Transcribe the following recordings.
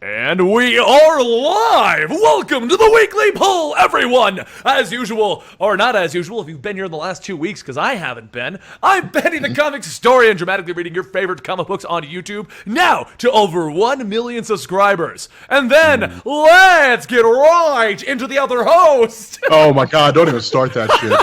And we are live! Welcome to the weekly poll, everyone! As usual, or not as usual, if you've been here in the last 2 weeks, because I haven't been, I'm Benny the Comics Historian, dramatically reading your favorite comic books on YouTube, now to over 1 million subscribers. And then, let's get right into the other host! Oh my god, don't even start that shit.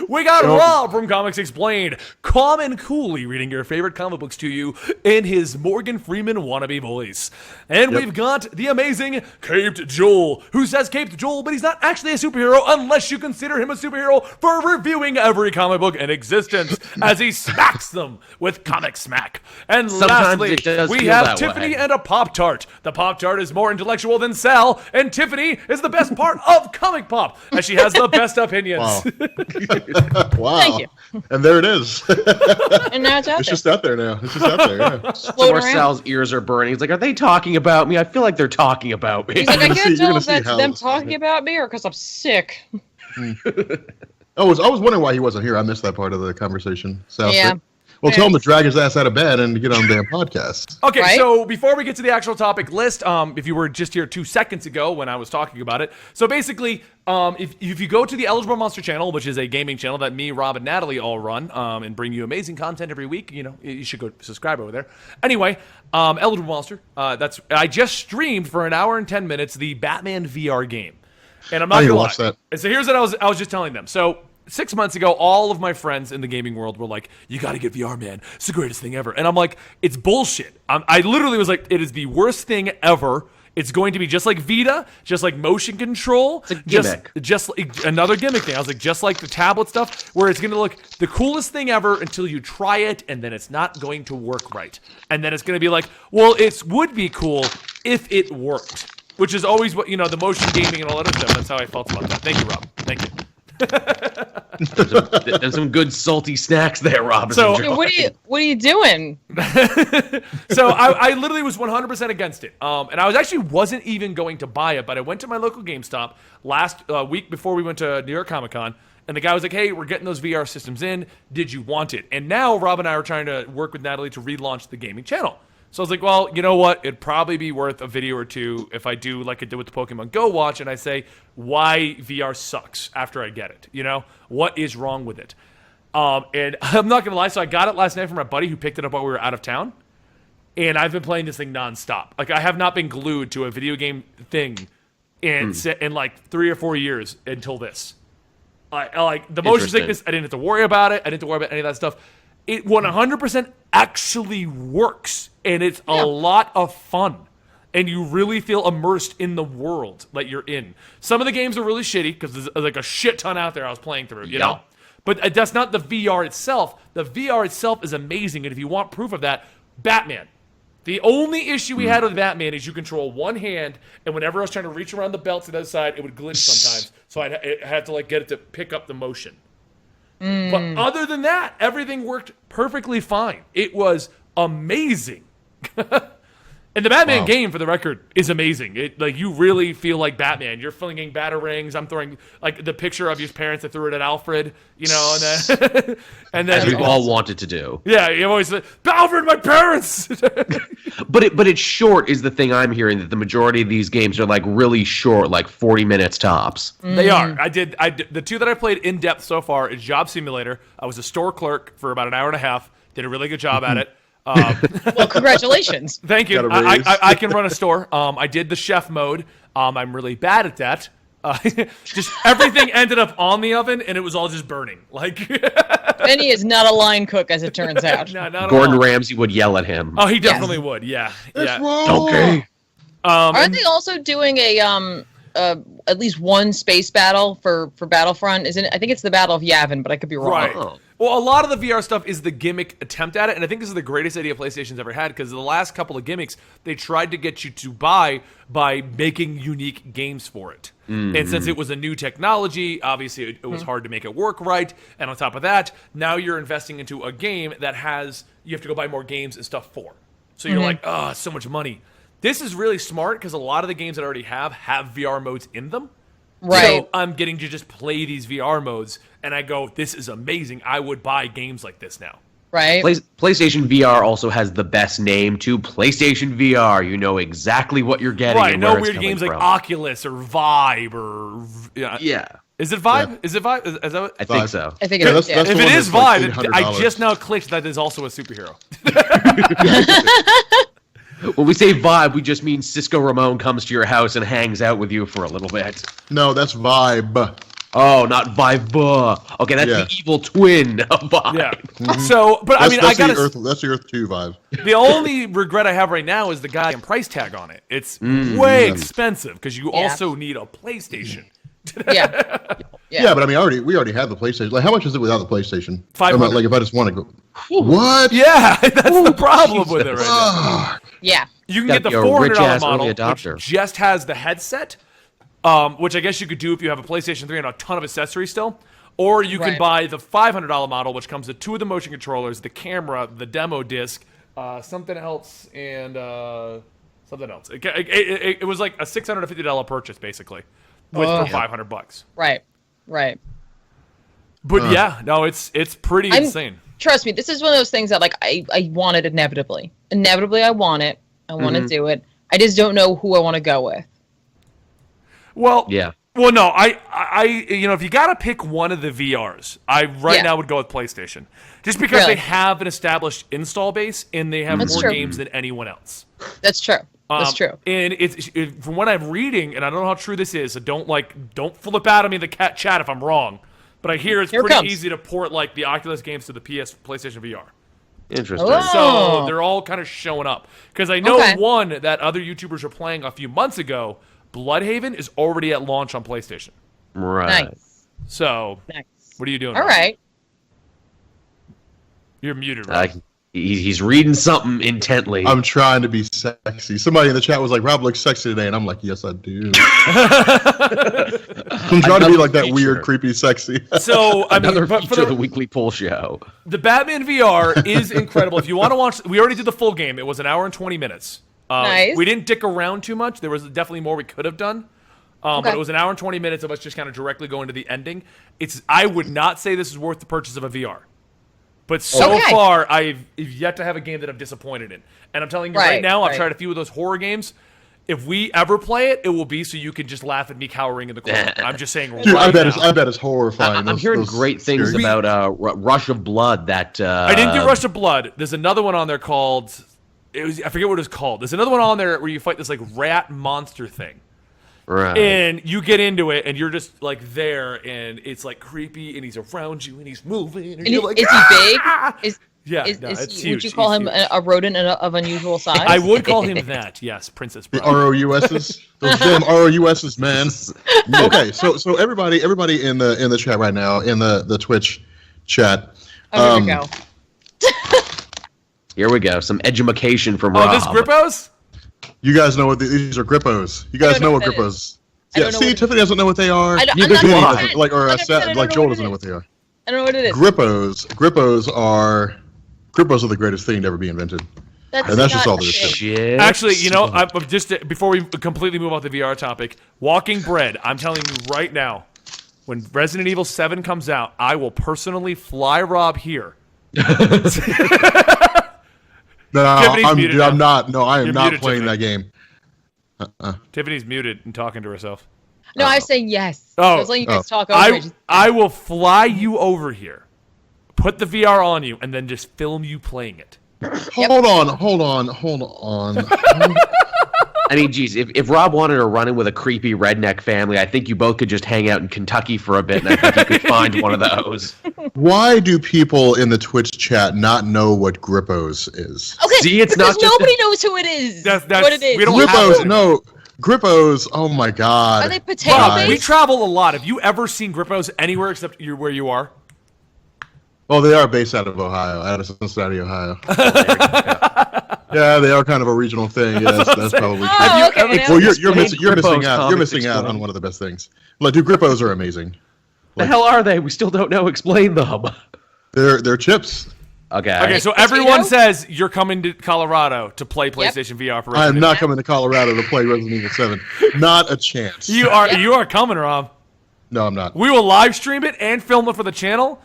We got Rob from Comics Explained, calm and coolly reading your favorite comic books to you in his Morgan Freeman wannabe voice. And we've got the amazing Caped Joel, who says Caped Joel, but he's not actually a superhero unless you consider him a superhero for reviewing every comic book in existence as he smacks them with Comic Smack. And Sometimes lastly, we have Tiffany and a Pop-Tart. The Pop-Tart is more intellectual than Sal, and Tiffany is the best part of Comic Pop, as she has the best opinions. Wow. Wow. Thank you. And there it is. And now it's out It's just out there now. It's just out there, yeah. Float around. Sal's ears are burning. He's like, are they talking about me? I feel like they're talking about me. He's like, I You're can't tell gonna if see that's how them it's- talking about me or because I'm sick. I was wondering why he wasn't here. I missed that part of the conversation. So, Yeah. well, tell him to drag his ass out of bed and get on the damn podcast. Okay, Right? so before we get to the actual topic list, if you were just here 2 seconds ago when I was talking about it, so basically, if you go to the Eligible Monster channel, which is a gaming channel that me, Rob, and Natalie all run, and bring you amazing content every week, you should go subscribe over there. Anyway, Eligible Monster, I just streamed for an hour and 10 minutes the Batman VR game, and I'm not gonna lie. watch that. And so here's what I was just telling them. So 6 months ago, all of my friends in the gaming world were like, you gotta get VR, man. It's the greatest thing ever. And I'm like, it's bullshit. I literally was like, it is the worst thing ever. It's going to be just like Vita, just like motion control. It's a gimmick. Just like another gimmick thing. I was like, just like the tablet stuff, where it's going to look the coolest thing ever until you try it, and then it's not going to work right. And then it's going to be like, well, it would be cool if it worked. Which is always what, the motion gaming and all that other stuff. That's how I felt about that. Thank you, Rob. Thank you. There's some good salty snacks there, Rob. So- Hey, what are you doing? So I literally was 100% against it. And I wasn't even going to buy it, but I went to my local GameStop last week before we went to New York Comic Con, and the guy was like, hey, we're getting those VR systems in. Did you want it? And now Rob and I are trying to work with Natalie to relaunch the gaming channel. So I was like, well, you know what? It'd probably be worth a video or two if I do like I did with the Pokemon Go watch, and I say why VR sucks after I get it. What is wrong with it? And I'm not going to lie. So I got it last night from my buddy who picked it up while we were out of town. And I've been playing this thing nonstop. Like, I have not been glued to a video game thing in like 3 or 4 years until this. Like the motion sickness, I didn't have to worry about it. I didn't have to worry about any of that stuff. It 100% actually works, and it's a lot of fun. And you really feel immersed in the world that you're in. Some of the games are really shitty because there's like a shit ton out there I was playing through, you know? But that's not the VR itself. The VR itself is amazing, and if you want proof of that, Batman. The only issue we had with Batman is you control one hand, and whenever I was trying to reach around the belt to the other side, it would glitch sometimes. So I had to get it to pick up the motion. But other than that, everything worked perfectly fine. It was amazing. And the Batman game, for the record, is amazing. You really feel like Batman. You're flinging batarangs. I'm throwing the picture of your parents that threw it at Alfred, and then and then As we've all wanted to do. Yeah, you always say, Alfred, my parents. But it's short is the thing I'm hearing, that the majority of these games are like really short, like 40 minutes tops. They are. I did the 2 that I played in depth so far is Job Simulator. I was a store clerk for about an hour and a half. Did a really good job at it. Well, congratulations. Thank you. I can run a store. I did the chef mode. I'm really bad at that. Just everything ended up on the oven, and it was all just burning. Benny is not a line cook, as it turns out. No, not Gordon at all. Ramsay would yell at him. Oh, he definitely would. Yeah. It's Yeah. wrong. Okay. Aren't they also doing a at least one space battle for Battlefront? Isn't it? I think it's the Battle of Yavin, but I could be wrong. Right. Oh. Well, a lot of the VR stuff is the gimmick attempt at it, and I think this is the greatest idea PlayStation's ever had, because the last couple of gimmicks, they tried to get you to buy by making unique games for it. And since it was a new technology, obviously it was hard to make it work right, and on top of that, now you're investing into a game that you have to go buy more games and stuff for. So you're like, oh, it's so much money. This is really smart, because a lot of the games that I already have VR modes in them. Right. So I'm getting to just play these VR modes, and I go, this is amazing. I would buy games like this now. Right. PlayStation VR also has the best name too. PlayStation VR. You know exactly what you're getting. Right. And No where it's weird coming games like from. Oculus or Vibe or Yeah, Is it Vibe? Yeah. Is it Vibe? Is that what? I think Vibe. so. I think Yeah, it's that's If the it one is that's like Vibe, I $800. just now clicked that is also a superhero. When we say vibe, we just mean Cisco Ramon comes to your house and hangs out with you for a little bit. No, that's Vibe. Oh, not vibe. Okay, that's Yeah. the evil twin of vibe. Yeah. So, but I mean, I gotta. That's the Earth 2 vibe. The only regret I have right now is the goddamn price tag on it. It's way expensive because you also need a PlayStation. Yeah. Yeah, but I mean, we already have the PlayStation. Like, how much is it without the PlayStation? $500. Like, if I just want to go, what? Yeah, that's the problem with it right now. Yeah. You can Gotta get the be a rich $400 ass model, early adopter. which just has the headset, which I guess you could do if you have a PlayStation 3 and a ton of accessories still. Or you can Right. buy the $500 model, which comes with 2 of the motion controllers, the camera, the demo disc, something else, and something else. It was like a $650 purchase, basically, for $500. Right. Right. But yeah, no, it's pretty insane. Trust me, this is one of those things that like I want it inevitably. Inevitably, I want it. I want to do it. I just don't know who I want to go with. Well, Yeah. Well, no, I if you got to pick one of the VRs, I now would go with PlayStation, just because Really? they have an established install base and they have That's more true. games than anyone else. That's true. That's true. And from what I'm reading, and I don't know how true this is, so don't flip out at me in the chat if I'm wrong, but I hear it's Here it pretty comes. easy to port like the Oculus games to the PlayStation VR. Interesting. Oh. So they're all kind of showing up because I know Okay. one that other YouTubers were playing a few months ago. Bloodhaven is already at launch on PlayStation. Right. Nice. So Nice. what are you doing? All Rob? right. You're muted, right? He's reading something intently. I'm trying to be sexy. Somebody in the chat was like, Rob looks sexy today. And I'm like, yes, I do. I'm trying to be like that feature. weird, creepy, sexy. So I mean, Another but feature for of the weekly poll show. the Batman VR is incredible. If you want to watch, we already did the full game. It was an hour and 20 minutes. Nice. We didn't dick around too much. There was definitely more we could have done. But Okay. it was an hour and 20 minutes of us just kind of directly going to the ending. I would not say this is worth the purchase of a VR. But so Okay. far, I've yet to have a game that I'm disappointed in. And I'm telling you right Right, now, I've right. tried a few of those horror games. If we ever play it, it will be so you can just laugh at me cowering in the corner. I'm just saying Dude, right now. I bet it's horrifying. I'm hearing Those great things scary- about Rush of Blood. That I didn't do Rush of Blood. There's another one on there called I forget what it was called. There's another one on there where you fight this like rat monster thing. Right. And you get into it and you're just like there and it's like creepy and he's around you and he's moving and you're like, Is he big? Is yeah, is, no, is it's he, huge. would you call He's him huge. a rodent of unusual size? I would call him that. Yes, Princess The Bride. ROUSs, those damn ROUSs, man. Okay, so everybody in the chat right now, in the Twitch chat. Oh, here we go. Here we go. Some edumacation from Oh, Rob. this Grippos? You guys know what these are? Grippos. You guys don't know know what what that Grippos? I Yeah, don't know see, what it Tiffany doesn't know what they are. I'm not Neither do Tiffany I. doesn't, like, or 100% I don't like know Joel what doesn't it know what is. they are. I don't know what it is. Grippos are the greatest thing to ever be invented. That's And that's just not all there is to a it. thing. Shit. Actually, you know, I'm just before we completely move off the VR topic, Walking Bread. I'm telling you right now, when Resident Evil 7 comes out, I will personally fly Rob here. No, Tiffany's muted now. I'm not. No, I am You're not muted, playing Tiffany. that game. Tiffany's muted and talking to herself. No, I was saying yes. Oh. I was letting you guys talk over it. I will fly you over here, put the VR on you, and then just film you playing it. Hold on. I mean, geez, if Rob wanted to run in with a creepy redneck family, I think you both could just hang out in Kentucky for a bit, and I think you could find one of those. Why do people in the Twitch chat not know what Grippos is? Okay, See, it's because not just nobody knows who it is. That's- what it is. we don't have Grippos, it. no. Grippos, oh my god. Are they potato Rob, based? we travel a lot. Have you ever seen Grippos anywhere except where you are? Well, they are based out of Ohio, out of Cincinnati, Ohio. Yeah, they are kind of a regional thing. Yes, that's probably true. Oh, okay. now Well, it's you're missing Grippos out. You're comics missing out explained. on one of the best things. Like, dude, Grippos are amazing. The hell are they? We still don't know. Explain them. They're chips. Okay. Okay, so Potato? everyone says you're coming to Colorado to play PlayStation VR for I am Resident not coming to Colorado to play Resident Evil 7. Not a chance. Evil. You are coming, Rob. No, I'm not. We will live stream it and film it for the channel.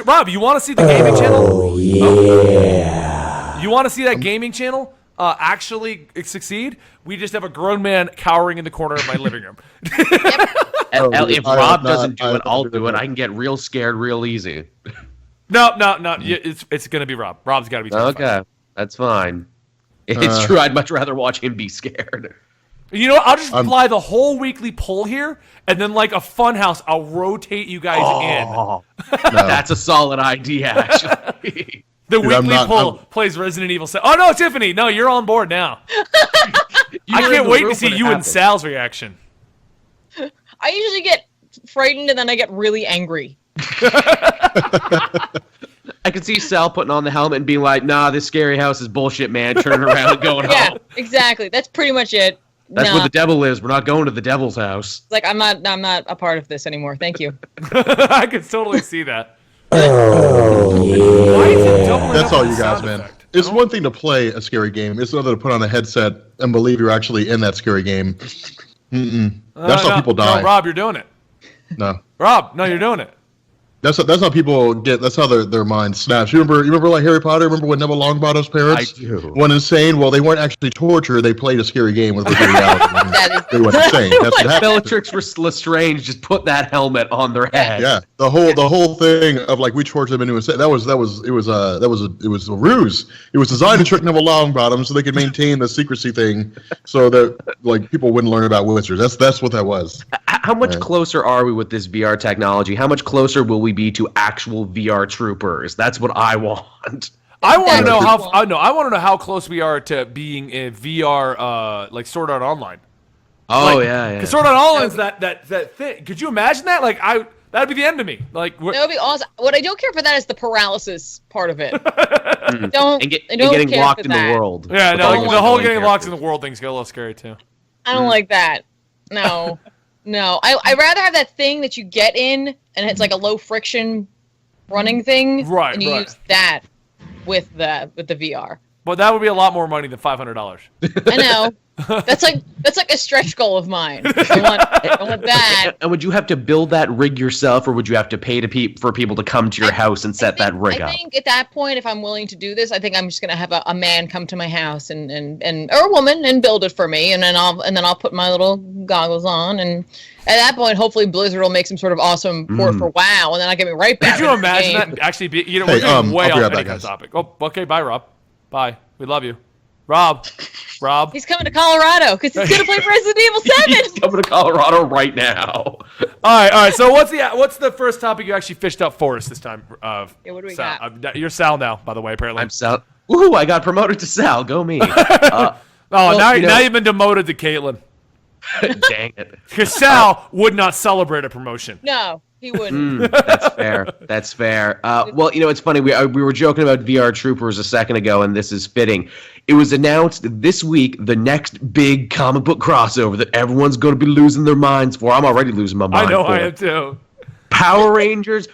Rob, you want to see the gaming channel? Oh, yeah. You want to see that gaming channel actually succeed? We just have a grown man cowering in the corner of my living room. If Rob doesn't do it, I'll do it. I can get real scared real easy. No. It's going to be Rob. Rob's got to be terrified. Okay, that's fine. It's true. I'd much rather watch him be scared. You know what? I'll just fly the whole weekly poll here, and then like a fun house, I'll rotate you guys in. That's a solid idea, actually. The weekly poll plays Resident Evil 7. Oh, no, Tiffany. No, you're on board now. I can't wait to see you and Sal's reaction. I usually get frightened and then I get really angry. I could see Sal putting on the helmet and being like, nah, this scary house is bullshit, man. Turning around and going home. Yeah, exactly. That's pretty much it. That's where the devil lives. We're not going to the devil's house. Like, I'm not a part of this anymore. Thank you. I could totally see that. Oh, yeah. Why is it doubling That's up all on you the guys, sound man. effect? It's one thing to play a scary game. It's another to put on a headset and believe you're actually in that scary game. That's how people die. No, Rob, you're doing it. No. Rob, no, you're doing it. That's how people get. That's how their mind snaps. You remember like Harry Potter? Remember when Neville Longbottom's parents I do. went insane? Well, they weren't actually tortured. They played a scary game with virtual reality. They went insane. That's what happened. Bellatrix Lestrange just put that helmet on their head. Yeah, the whole thing of like we tortured them into insane. It was a ruse. It was designed to trick Neville Longbottom so they could maintain the secrecy thing, so that like people wouldn't learn about wizards. That's what that was. How much closer are we with this VR technology? How much closer will we be to actual VR troopers? That's what I want. I want to know I want to know how close we are to being a VR like Sword Art Online. Oh, like, yeah. Because Sword Art Online's that thing. Could you imagine that? Like that'd be the end of me. Like that would be awesome. What I don't care for that is the paralysis part of it. And getting care locked for in the that. world. Yeah, no, With the whole going getting locked in characters. the world thing's a little scary too. I don't like that. No. No. I'd rather have that thing that you get in and it's like a low friction running thing. Right, and you use that with the VR. But that would be a lot more money than $500. I know. That's like a stretch goal of mine. I want that. And would you have to build that rig yourself, or would you have to pay for people to come to your house and set that rig up? I think at that point, if I'm willing to do this, I think I'm just gonna have a man come to my house and or a woman and build it for me, and then I'll put my little goggles on, and at that point, hopefully Blizzard will make some sort of awesome port for WoW, and then I'll get me right back. Could you into the imagine game. that actually be? You know, we're getting way I'll be off right any back, kind of guys. topic. Oh, okay, bye, Rob. Bye. We love you, Rob. He's coming to Colorado because he's gonna play Resident Evil 7. He's coming to Colorado right now. All right. So what's the first topic you actually fished up for us this time? Yeah, what do we Sal? got? You're Sal now, by the way. Apparently. I'm Sal. Woohoo! I got promoted to Sal. Go me. Now you've been demoted to Caitlin. Dang it. Because Sal would not celebrate a promotion. No, he wouldn't. That's fair. That's fair. Well, it's funny. We were joking about VR Troopers a second ago, and this is fitting. It was announced this week the next big comic book crossover that everyone's going to be losing their minds for. I'm already losing my mind. I know for I it. am too. Power Rangers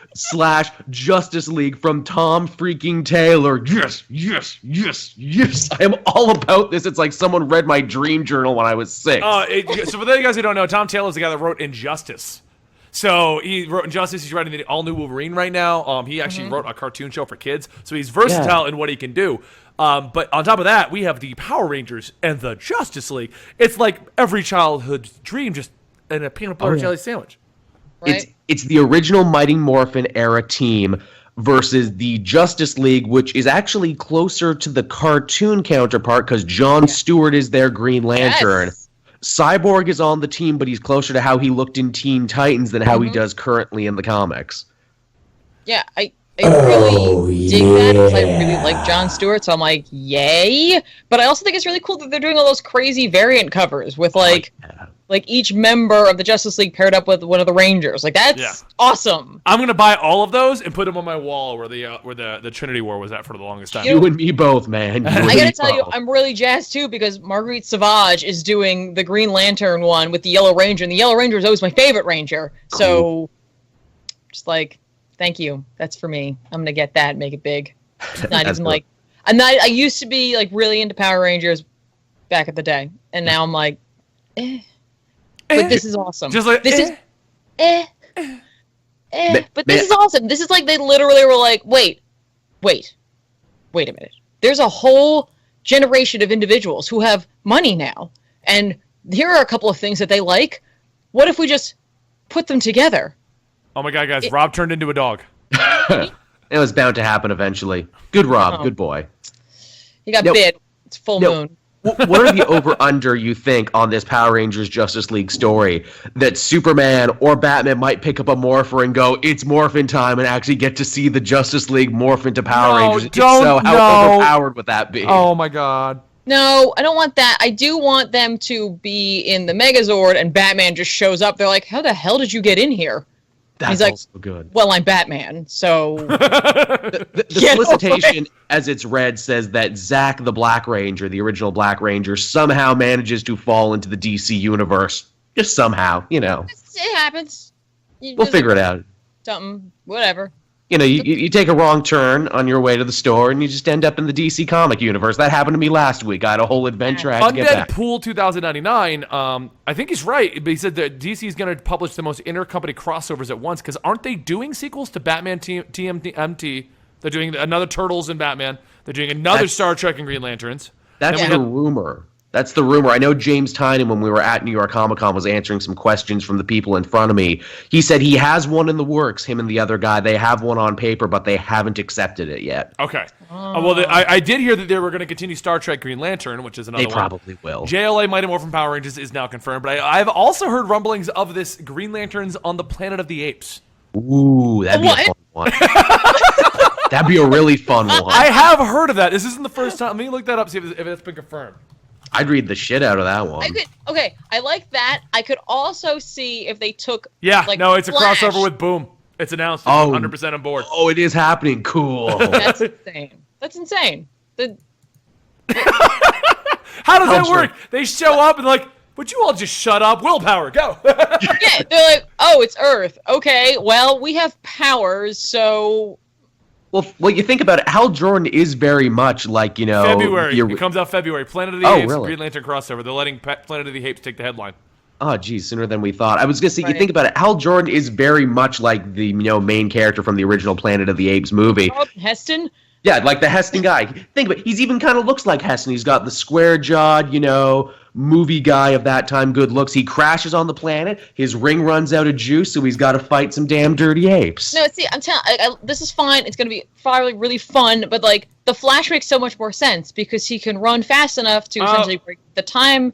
/ Justice League from Tom freaking Taylor. Yes, yes, yes, yes. I am all about this. It's like someone read my dream journal when I was 6. So for those of you guys who don't know, Tom Taylor's the guy that wrote Injustice. So he wrote Injustice. He's writing the all-new Wolverine right now. He actually wrote a cartoon show for kids. So he's versatile in what he can do. But on top of that, we have the Power Rangers and the Justice League. It's like every childhood dream, just in a peanut butter jelly sandwich. Right? It's the original Mighty Morphin era team versus the Justice League, which is actually closer to the cartoon counterpart because Jon Stewart is their Green Lantern. Yes. Cyborg is on the team, but he's closer to how he looked in Teen Titans than how he does currently in the comics. Yeah, I really dig that because I really like Jon Stewart, so I'm like, yay! But I also think it's really cool that they're doing all those crazy variant covers with like each member of the Justice League paired up with one of the Rangers. Like that's awesome. I'm gonna buy all of those and put them on my wall where the Trinity War was at for the longest time. You and me both, man. I gotta tell you, I'm really jazzed too because Marguerite Sauvage is doing the Green Lantern one with the Yellow Ranger, and the Yellow Ranger is always my favorite Ranger. So, just like, thank you. That's for me. I'm gonna get that, and make it big. Not even like, I used to be like really into Power Rangers back at the day, and now I'm like, But this is awesome. Just like this is But this is awesome. This is like they literally were like, wait a minute. There's a whole generation of individuals who have money now, and here are a couple of things that they like. What if we just put them together? Oh my God, guys! Rob turned into a dog. It was bound to happen eventually. Good Rob, good boy. He got bit. It's full moon. What are the over-under, you think, on this Power Rangers Justice League story? That Superman or Batman might pick up a morpher and go, it's morphin time, and actually get to see the Justice League morph into Power Rangers? If so, how overpowered would that be? Oh my God. No, I don't want that. I do want them to be in the Megazord and Batman just shows up. They're like, how the hell did you get in here? That's like, also good. Well, I'm Batman, so... The solicitation, as it's read, says that Zack the Black Ranger, the original Black Ranger, somehow manages to fall into the DC universe. Just somehow, you know. It happens. We'll figure it out. Something, whatever. You know, you take a wrong turn on your way to the store, and you just end up in the DC comic universe. That happened to me last week. I had a whole adventure I had to get back. Pool 2099, I think he's right, but he said that DC is going to publish the most intercompany crossovers at once, because aren't they doing sequels to Batman TMNT? They're doing another Turtles and Batman. They're doing another Star Trek and Green Lanterns. That's the rumor. That's the rumor. I know James Tynan, when we were at New York Comic Con, was answering some questions from the people in front of me. He said he has one in the works, him and the other guy. They have one on paper, but they haven't accepted it yet. Okay. Well, I did hear that they were going to continue Star Trek Green Lantern, which is another one. They probably will. JLA Mighty Morphin Power Rangers is now confirmed, but I've also heard rumblings of this Green Lanterns on the Planet of the Apes. Ooh, that'd be a fun one. That'd be a really fun one. I have heard of that. This isn't the first time. Let me look that up, see if it's been confirmed. I'd read the shit out of that one. I like that. I could also see if they took... it's a Flash. crossover with Boom. It's announced. It's 100% on board. Oh, it is happening. Cool. That's insane. How does that work? They show up and like, would you all just shut up? Willpower, go. Yeah, they're like, oh, it's Earth. Okay, well, we have powers, so... Well, you think about it, Hal Jordan is very much like, you know... February. It comes out February. Planet of the Apes, really? Green Lantern crossover. They're letting Planet of the Apes take the headline. Oh, geez, sooner than we thought. I was going to say, you think about it, Hal Jordan is very much like the main character from the original Planet of the Apes movie. Heston? Yeah, like the Heston guy. Think about it, he's even kind of looks like Heston. He's got the square-jawed, movie guy of that time, good looks. He crashes on the planet. His ring runs out of juice, so he's got to fight some damn dirty apes. No, see, I'm telling this is fine. It's going to be probably really fun, but, like, the Flash makes so much more sense because he can run fast enough to essentially break the time,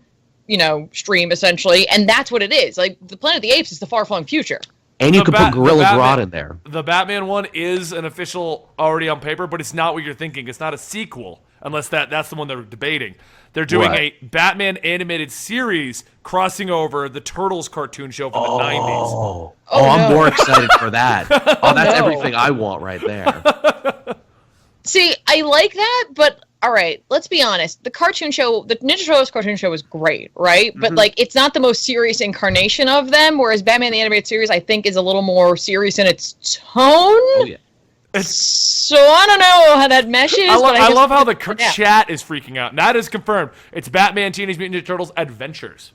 stream, essentially, and that's what it is. Like, the Planet of the Apes is the far-flung future. And you could put Gorilla Grodd in there. The Batman one is an official already on paper, but it's not what you're thinking. It's not a sequel, unless that's the one they're debating. They're doing a Batman animated series crossing over the Turtles cartoon show from the 90s. I'm more excited for that. That's everything I want right there. See, I like that, but all right, let's be honest. The cartoon show, the Ninja Turtles cartoon show was great, right? But, like, it's not the most serious incarnation of them, whereas Batman the Animated Series, I think, is a little more serious in its tone. Oh, yeah. So I don't know how that meshes. I love how the chat is freaking out. And that is confirmed. It's Batman Teenage Mutant Ninja Turtles Adventures.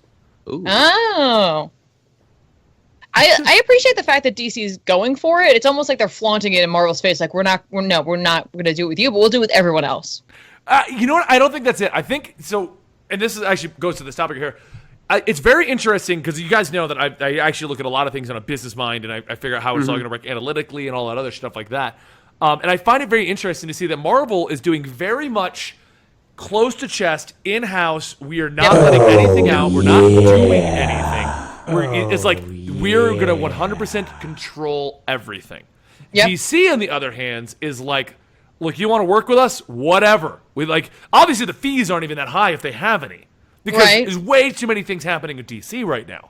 Ooh. Oh. I appreciate the fact that DC is going for it. It's almost like they're flaunting it in Marvel's face. Like, we're not going to do it with you, but we'll do it with everyone else. You know what? I don't think that's it. I think so. And this is actually goes to this topic here. It's very interesting because you guys know that I actually look at a lot of things on a business mind, and I figure out how it's all going to work analytically and all that other stuff like that. And I find it very interesting to see that Marvel is doing very much close to chest, in-house. We are not letting anything out. We're not doing anything. It's like we're going to 100% control everything. Yep. DC, on the other hand, is like, look, you want to work with us? Whatever. Obviously the fees aren't even that high if they have any. Because there's way too many things happening in DC right now.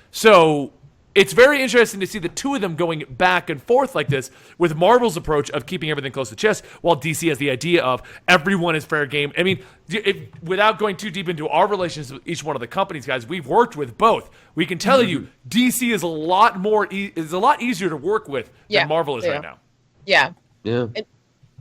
So it's very interesting to see the two of them going back and forth like this with Marvel's approach of keeping everything close to chest, while DC has the idea of everyone is fair game. I mean, without going too deep into our relations with each one of the companies, guys, we've worked with both. We can tell you DC is a lot easier to work with than Marvel is right now. Yeah. Yeah.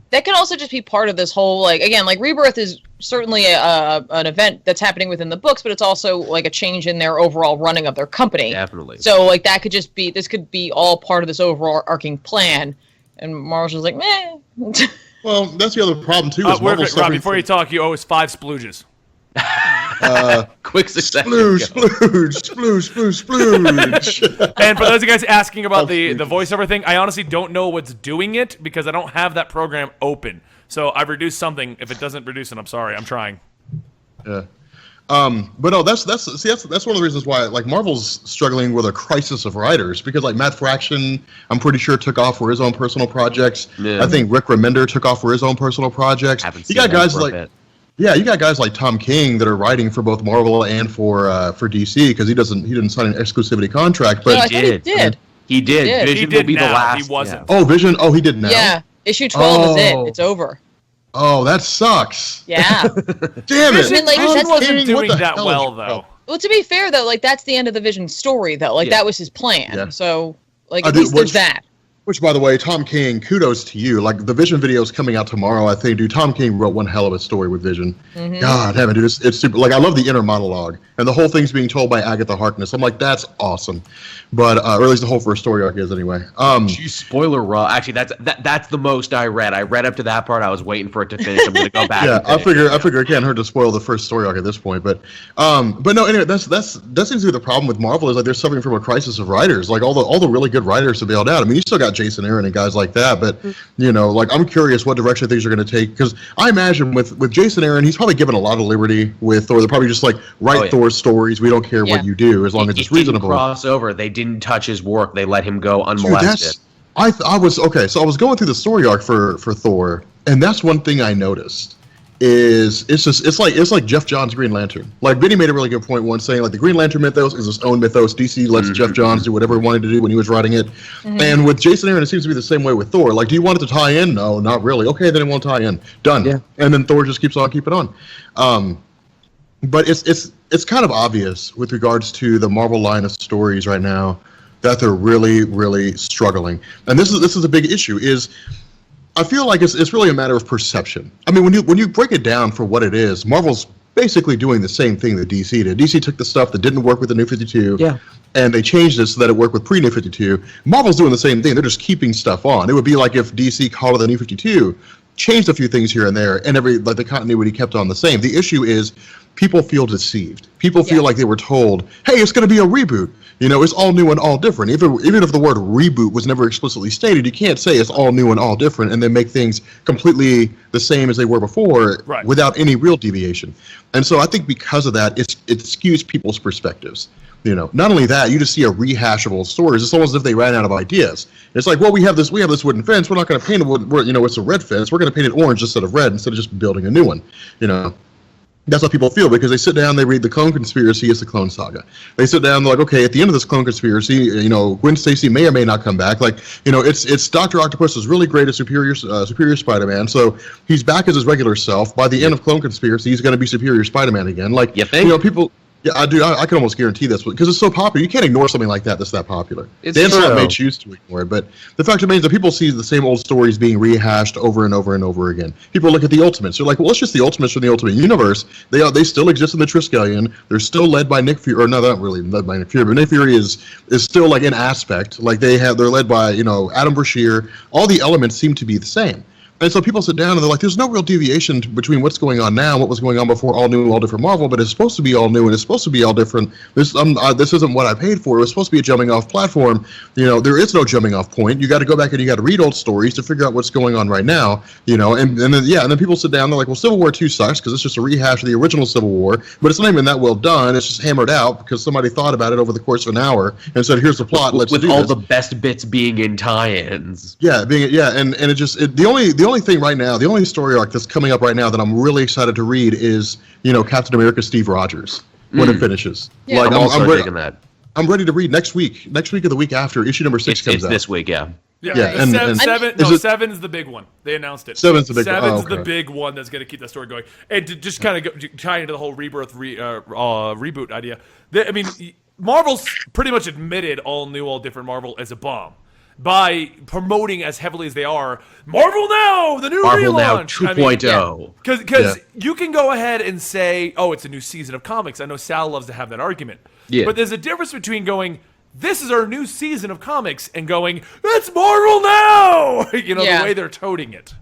that could also just be part of this whole, like, again, like Rebirth is certainly an event that's happening within the books, but it's also like a change in their overall running of their company. Definitely. So like that could just be, this could be all part of this overarching plan. And Marvel's just like, meh. Well, that's the other problem too. Is Marvel's Rob, before you talk, you owe us 5 splooges. Quick succession. Splooge. And for those of you guys asking about the voiceover thing, I honestly don't know what's doing it because I don't have that program open. So I've reduced something. If it doesn't reduce it, I'm sorry. I'm trying. Yeah. But no, that's one of the reasons why like Marvel's struggling with a crisis of writers because like Matt Fraction, I'm pretty sure took off for his own personal projects. Yeah. I think Rick Remender took off for his own personal projects. Haven't You seen got that guys for a like bit. yeah, you got guys like Tom King that are writing for both Marvel and for DC because he didn't sign an exclusivity contract. But No, I thought he did. He did. He Vision did will be now. the last. He wasn't. oh, Vision. Oh, he did now. Yeah. Issue 12 is it. Oh. It's over. Oh, that sucks. Yeah. Damn it. Vision, like, Tom that's- wasn't King, what doing the that hell well, is- though. Well, to be fair, though, like, that's the end of the Vision story, though. Like, Yeah. that was his plan. Yeah. So, like, I at do- least there's which- that. Which, by the way, Tom King, kudos to you. Like, the Vision video is coming out tomorrow, I think. Dude, Tom King wrote one hell of a story with Vision. God damn it, dude. It's super. Like, I love the inner monologue. And the whole thing's being told by Agatha Harkness. I'm like, that's awesome. But, or at least the whole first story arc is, anyway. Geez, spoiler raw. Actually, that's the most I read. I read up to that part. I was waiting for it to finish. I'm going to go back. Yeah, and I finish figure it can't hurt to spoil the first story arc at this point, but no. Anyway, that seems to be the problem with Marvel is like they're suffering from a crisis of writers. Like all the really good writers have bailed out. I mean, you still got Jason Aaron and guys like that, but you know, like I'm curious what direction things are going to take because I imagine with Jason Aaron, he's probably given a lot of liberty with Thor. They're probably just like write Oh, yeah. Thor stories. We don't care Yeah. what you do as long as He it's didn't reasonable. cross over. They didn't touch his work. They let him go Dude, unmolested. I was okay. So I was going through the story arc for Thor, and that's one thing I noticed is it's like Jeff Johns' Green Lantern. Like Vinny made a really good point once saying like the Green Lantern mythos is its own mythos. DC lets Jeff Johns do whatever he wanted to do when he was writing it. And with Jason Aaron, it seems to be the same way with Thor. Like, do you want it to tie in? No, not really. Okay, then it won't tie in. Done. Yeah. And then Thor just keeps on keeping on. But it's kind of obvious with regards to the Marvel line of stories right now that they're really, really struggling. And this is a big issue is I feel like it's really a matter of perception. I mean, when you break it down for what it is, Marvel's basically doing the same thing that DC did. DC took the stuff that didn't work with the New 52, and they changed it so that it worked with pre-New 52. Marvel's doing the same thing. They're just keeping stuff on. It would be like if DC called it the New 52, changed a few things here and there, and the continuity kept on the same. The issue is people feel deceived. People feel like they were told, hey, it's going to be a reboot. You know, it's all new and all different. Even if the word reboot was never explicitly stated, you can't say it's all new and all different and then make things completely the same as they were before without any real deviation. And so I think because of that, it skews people's perspectives. You know, not only that, you just see a rehash of old stories. It's almost as if they ran out of ideas. It's like, well, we have this wooden fence. We're not going to paint it. It's a red fence. We're going to paint it orange instead of red instead of just building a new one. You know. That's how people feel because they sit down, they read the Clone Conspiracy, it's the Clone Saga. They sit down, they're like, okay, at the end of this Clone Conspiracy, you know, Gwen Stacy may or may not come back. Like, you know, it's Dr. Octopus is really great at Superior Spider-Man, so he's back as his regular self. By the end of Clone Conspiracy, he's going to be Superior Spider-Man again. Like, You think? You know, people. Yeah, I do. I can almost guarantee this because it's so popular. You can't ignore something like that that's that popular. Dan Slott may choose to ignore it, but the fact remains that people see the same old stories being rehashed over and over and over again. People look at the Ultimates. They're like, well, it's just the Ultimates from the Ultimate Universe. They still exist in the Triskelion. They're still led by Nick Fury. Or no, they're not really led by Nick Fury, but Nick Fury is still like an aspect. Like they're led by, you know, Adam Brashear. All the elements seem to be the same. And so people sit down and they're like, there's no real deviation between what's going on now and what was going on before All New, All Different Marvel, but it's supposed to be all new and it's supposed to be all different. This isn't what I paid for. It was supposed to be a jumping off platform. You know, there is no jumping off point. You got to go back and you got to read old stories to figure out what's going on right now. You know, and then people sit down, they're like, well, Civil War 2 sucks because it's just a rehash of the original Civil War, but it's not even that well done. It's just hammered out because somebody thought about it over the course of an hour and said, here's the plot. Let's with do all this. the best bits being in tie-ins. Yeah, and the only thing right now, the only story arc that's coming up right now that I'm really excited to read is, you know, Captain America Steve Rogers when it finishes. Yeah. Like I'm also I'm digging that. I'm ready to read next week or the week after issue number 6 comes It's out. this week, yeah. Yeah, and seven's the big one. They announced it. Seven's the big one. Seven's Oh, the okay. big one that's going to keep that story going. And to just kind of tie into the whole rebirth reboot idea, I mean, Marvel's pretty much admitted All New, All Different Marvel as a bomb. by promoting as heavily as they are Marvel Now, the new Marvel relaunch. Now 2.0. Because you can go ahead and say, oh, it's a new season of comics. I know Sal loves to have that argument. Yeah. But there's a difference between going, this is our new season of comics, and going, it's Marvel Now! The way they're toting it.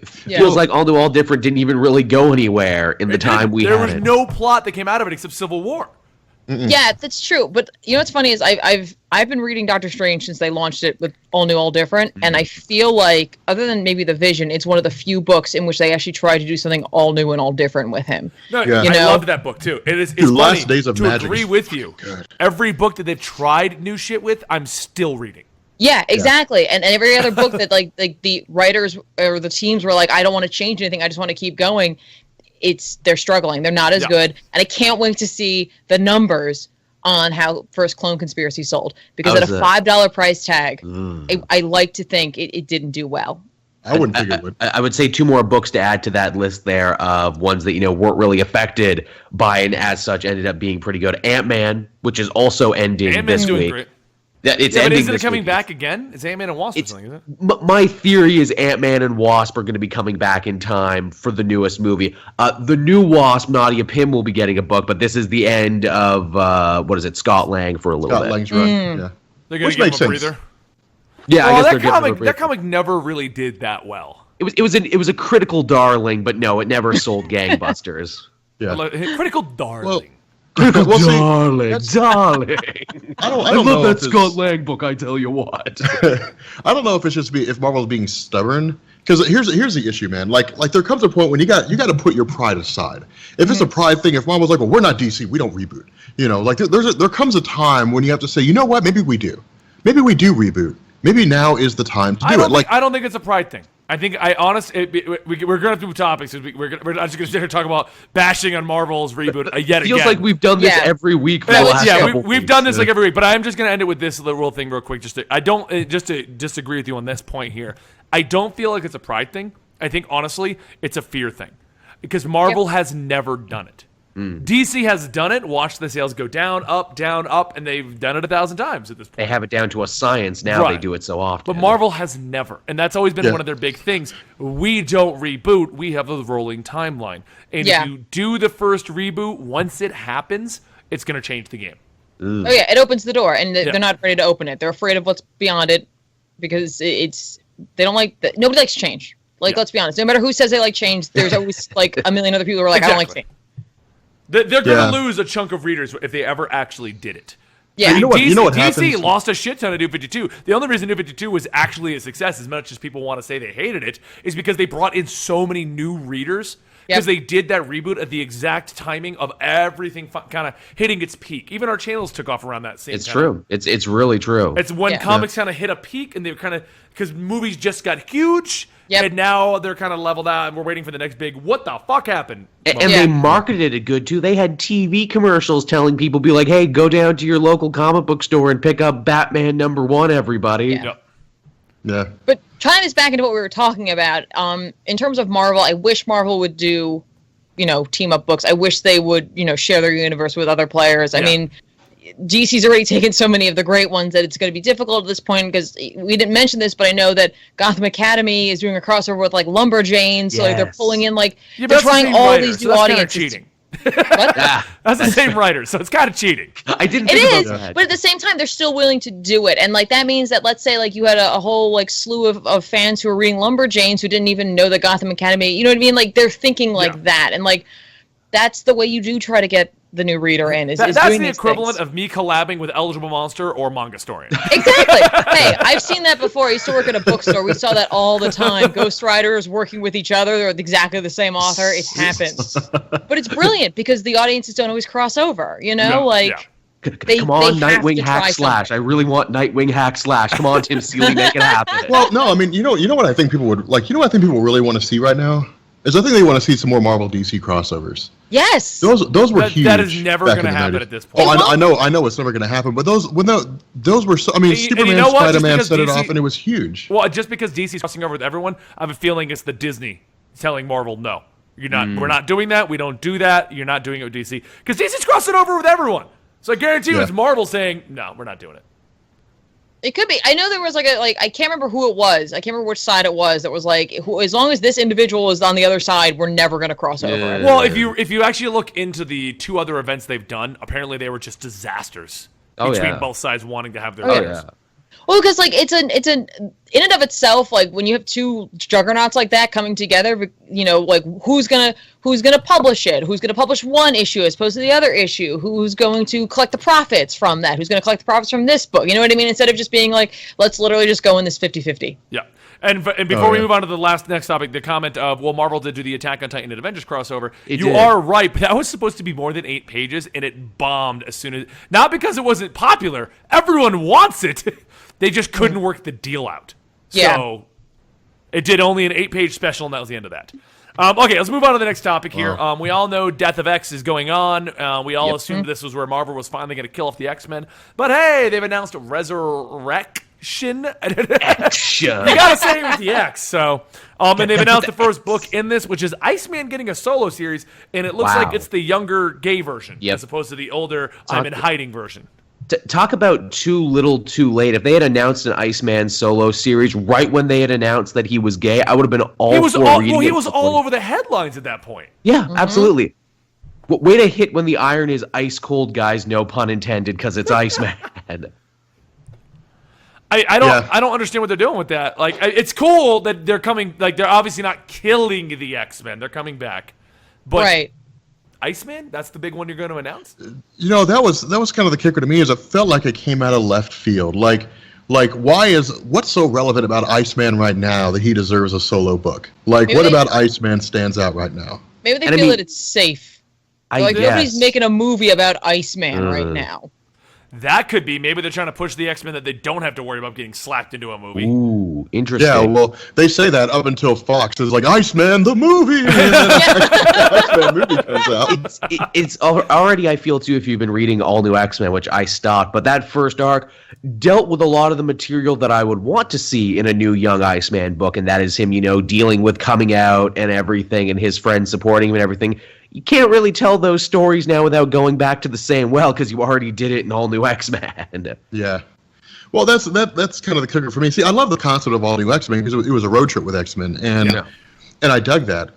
Feels like All New All Different didn't even really go anywhere in the time we had There was no plot that came out of it except Civil War. Yeah, that's true. But what's funny is I've been reading Doctor Strange since they launched it with All New, All Different, and I feel like, other than maybe the Vision, it's one of the few books in which they actually try to do something all new and all different with him. No, I loved that book too. It's funny Last Days of to Magic agree with you. Good. Every book that they've tried new shit with, I'm still reading. Yeah, exactly. And every other book that like the writers or the teams were like, I don't want to change anything, I just want to keep going. They're struggling. They're not as good. And I can't wait to see the numbers on how First Clone Conspiracy sold. Because at a $5 price tag, I like to think it didn't do well. I wouldn't think it would. I would say 2 more books to add to that list there of ones that, weren't really affected by and as such ended up being pretty good. Ant-Man, which is also ending this week. Great. It's but ending isn't it coming week. back again? It's Ant-Man and Wasp or something, isn't it? My theory is Ant-Man and Wasp are going to be coming back in time for the newest movie. The new Wasp, Nadia Pym, will be getting a book, but this is the end of, Scott Lang for a little bit. Scott Lang's run, yeah. They're going to give him a breather? Yeah, well, I guess that comic never really did that well. It was a critical darling, but no, it never sold gangbusters. Yeah. Critical darling. Well, darling. I love that Scott Lang book. I tell you what. I don't know if it's just if Marvel's being stubborn. Because here's the issue, man. Like there comes a point when you got to put your pride aside. If it's a pride thing, if Marvel's like, well, we're not DC, we don't reboot. There comes a time when you have to say, you know what? Maybe we do. Maybe we do reboot. Maybe now is the time to do it. I don't think it's a pride thing. I think we're going to have to move topics. We're not just going to sit here and talk about bashing on Marvel's reboot yet again. Feels like we've done this every week for the last couple we've done this like every week. But I'm just going to end it with this little thing real quick. Just to disagree with you on this point here. I don't feel like it's a pride thing. I think honestly, it's a fear thing, because Marvel has never done it. DC has done it, watched the sales go down, up, and they've done it 1,000 times at this point. They have it down to a science now. They do it so often. But Marvel has never, and that's always been one of their big things. We don't reboot. We have a rolling timeline. And if you do the first reboot, once it happens, it's going to change the game. Oh, yeah, it opens the door, and they're not ready to open it. They're afraid of what's beyond it, because they don't like, nobody likes change. Let's be honest. No matter who says they like change, there's always like a million other people who are like, I don't like change. They're going to lose a chunk of readers if they ever actually did it. Yeah, you know what DC happens? lost a shit ton of New 52. The only reason New 52 was actually a success, as much as people want to say they hated it, is because they brought in so many new readers. Because they did that reboot at the exact timing of everything kind of hitting its peak. Even our channels took off around that same time. It's true. It's really true. It's when comics kind of hit a peak, and they were kind of, because movies just got huge. And now they're kind of leveled out, and we're waiting for the next big, what the fuck happened? And they marketed it good, too. They had TV commercials telling people, be like, hey, go down to your local comic book store and pick up Batman #1, everybody. Yeah. But tying this back into what we were talking about, in terms of Marvel, I wish Marvel would do, team up books. I wish they would, share their universe with other players. I mean, DC's already taken so many of the great ones that it's going to be difficult at this point, because we didn't mention this, but I know that Gotham Academy is doing a crossover with Lumberjanes, so they're pulling in they're trying all these new audiences. Cheating. That's the same writer, so it's kind of cheating. I didn't think about that. But at the same time, they're still willing to do it, and that means that, let's say you had a whole slew of fans who were reading Lumberjanes who didn't even know the Gotham Academy. You know what I mean? They're thinking that, and that's the way you do try to get the new reader in. Is that's doing the these equivalent things. of me collabing with Eligible Monster or Manga Story. Exactly. Hey, I've seen that before. I used to work at a bookstore. We saw that all the time. Ghost writers working with each other. They're exactly the same author. It happens. But it's brilliant because the audiences don't always cross over. Come on, Nightwing hack slash. I really want Nightwing hack slash. Come on, Tim Seeley, make it happen. Well, no, I mean, you know what I think people would like. You know what I think people really want to see right now is I think they want to see some more Marvel DC crossovers. Yes. Those were huge. That is never going to happen at this point. Oh, I know it's never going to happen. But those were so. I mean, Superman, Spider-Man set it off, and it was huge. Well, just because DC's crossing over with everyone, I have a feeling it's the Disney telling Marvel, no, you're not. We're not doing that. We don't do that. You're not doing it with DC, because DC's crossing over with everyone. So I guarantee you, it's Marvel saying, no, we're not doing it. It could be. I know there was like I can't remember who it was. I can't remember which side it was. That was like, as long as this individual is on the other side, we're never going to cross over. Yeah. Well, if you actually look into the 2 other events they've done, apparently they were just disasters between both sides wanting to have their winners. Yeah. Well, because like it's an in and of itself, like when you have 2 juggernauts like that coming together, you know, like who's gonna publish it? Who's gonna publish one issue as opposed to the other issue? Who's going to collect the profits from that? Who's gonna collect the profits from this book? You know what I mean? Instead of just being like, let's literally just go in this 50-50. Yeah. And before we move on to the next topic, the comment of, well, Marvel did do the Attack on Titan and Avengers crossover. You are right, but that was supposed to be more than 8 pages, and it bombed as soon as... Not because it wasn't popular. Everyone wants it. They just couldn't work the deal out. Yeah. So it did only an 8-page special, and that was the end of that. Okay, let's move on to the next topic here. We all know Death of X is going on. We all assumed this was where Marvel was finally going to kill off the X-Men. But hey, they've announced Resurrection. Action. You gotta say it with the X. So, and they've announced the first book in this, which is Iceman getting a solo series, and it looks like it's the younger gay version as opposed to the older I'm in hiding version. Talk about too little too late. If they had announced an Iceman solo series right when they had announced that he was gay, I would have been all for reading it. He was all over the headlines at that point. Yeah, absolutely. Way to hit when the iron is ice cold, guys, no pun intended, because it's Iceman. I don't understand what they're doing with that. Like, it's cool that they're coming. Like, they're obviously not killing the X-Men. They're coming back, but Right. Iceman, that's the big one you're going to announce. You know, that was kind of the kicker to me, is it felt like it came out of left field. Like what's so relevant about Iceman right now that he deserves a solo book? Like, what about Iceman stands out right now? Maybe they feel that it's safe. Like nobody's making a movie about Iceman right now. That could be. Maybe they're trying to push the X-Men that they don't have to worry about getting slapped into a movie. Ooh, interesting. Yeah, well, they say that up until Fox is like, Iceman, the movie! And then Iceman movie comes out. It's already, I feel, too, if you've been reading All New X-Men, which I stopped, but that first arc dealt with a lot of the material that I would want to see in a new Young Iceman book, and that is him, you know, dealing with coming out and everything, and his friends supporting him and everything. You can't really tell those stories now without going back to the same well, because you already did it in All New X-Men. Yeah. Well, that's kind of the kicker for me. See, I love the concept of All New X-Men because it was a road trip with X-Men, and I dug that.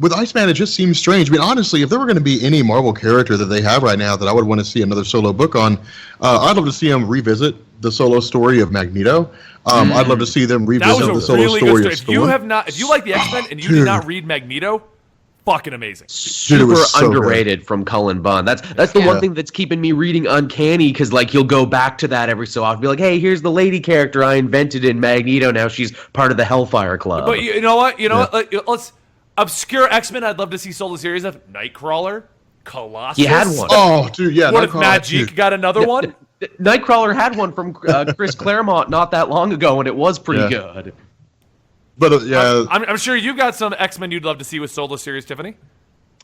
With Iceman, it just seems strange. I mean, honestly, if there were going to be any Marvel character that they have right now that I would want to see another solo book on, I'd love to see him revisit the solo story of Magneto. I'd love to see them revisit the solo story of Storm. If you like the X-Men and you did not read Magneto, fucking amazing. Super so underrated from Cullen Bunn. That's the one thing that's keeping me reading Uncanny, because like you'll go back to that every so often. Be like, hey, here's the lady character I invented in Magneto. Now she's part of the Hellfire Club. But you know what? Like, let's obscure X-Men. I'd love to see solo series of Nightcrawler, Colossus. He had one. Oh, dude, yeah. What if Magic got another one? Nightcrawler had one from Chris Claremont not that long ago, and it was pretty good. But I'm sure you got some X-Men you'd love to see with solo series, Tiffany.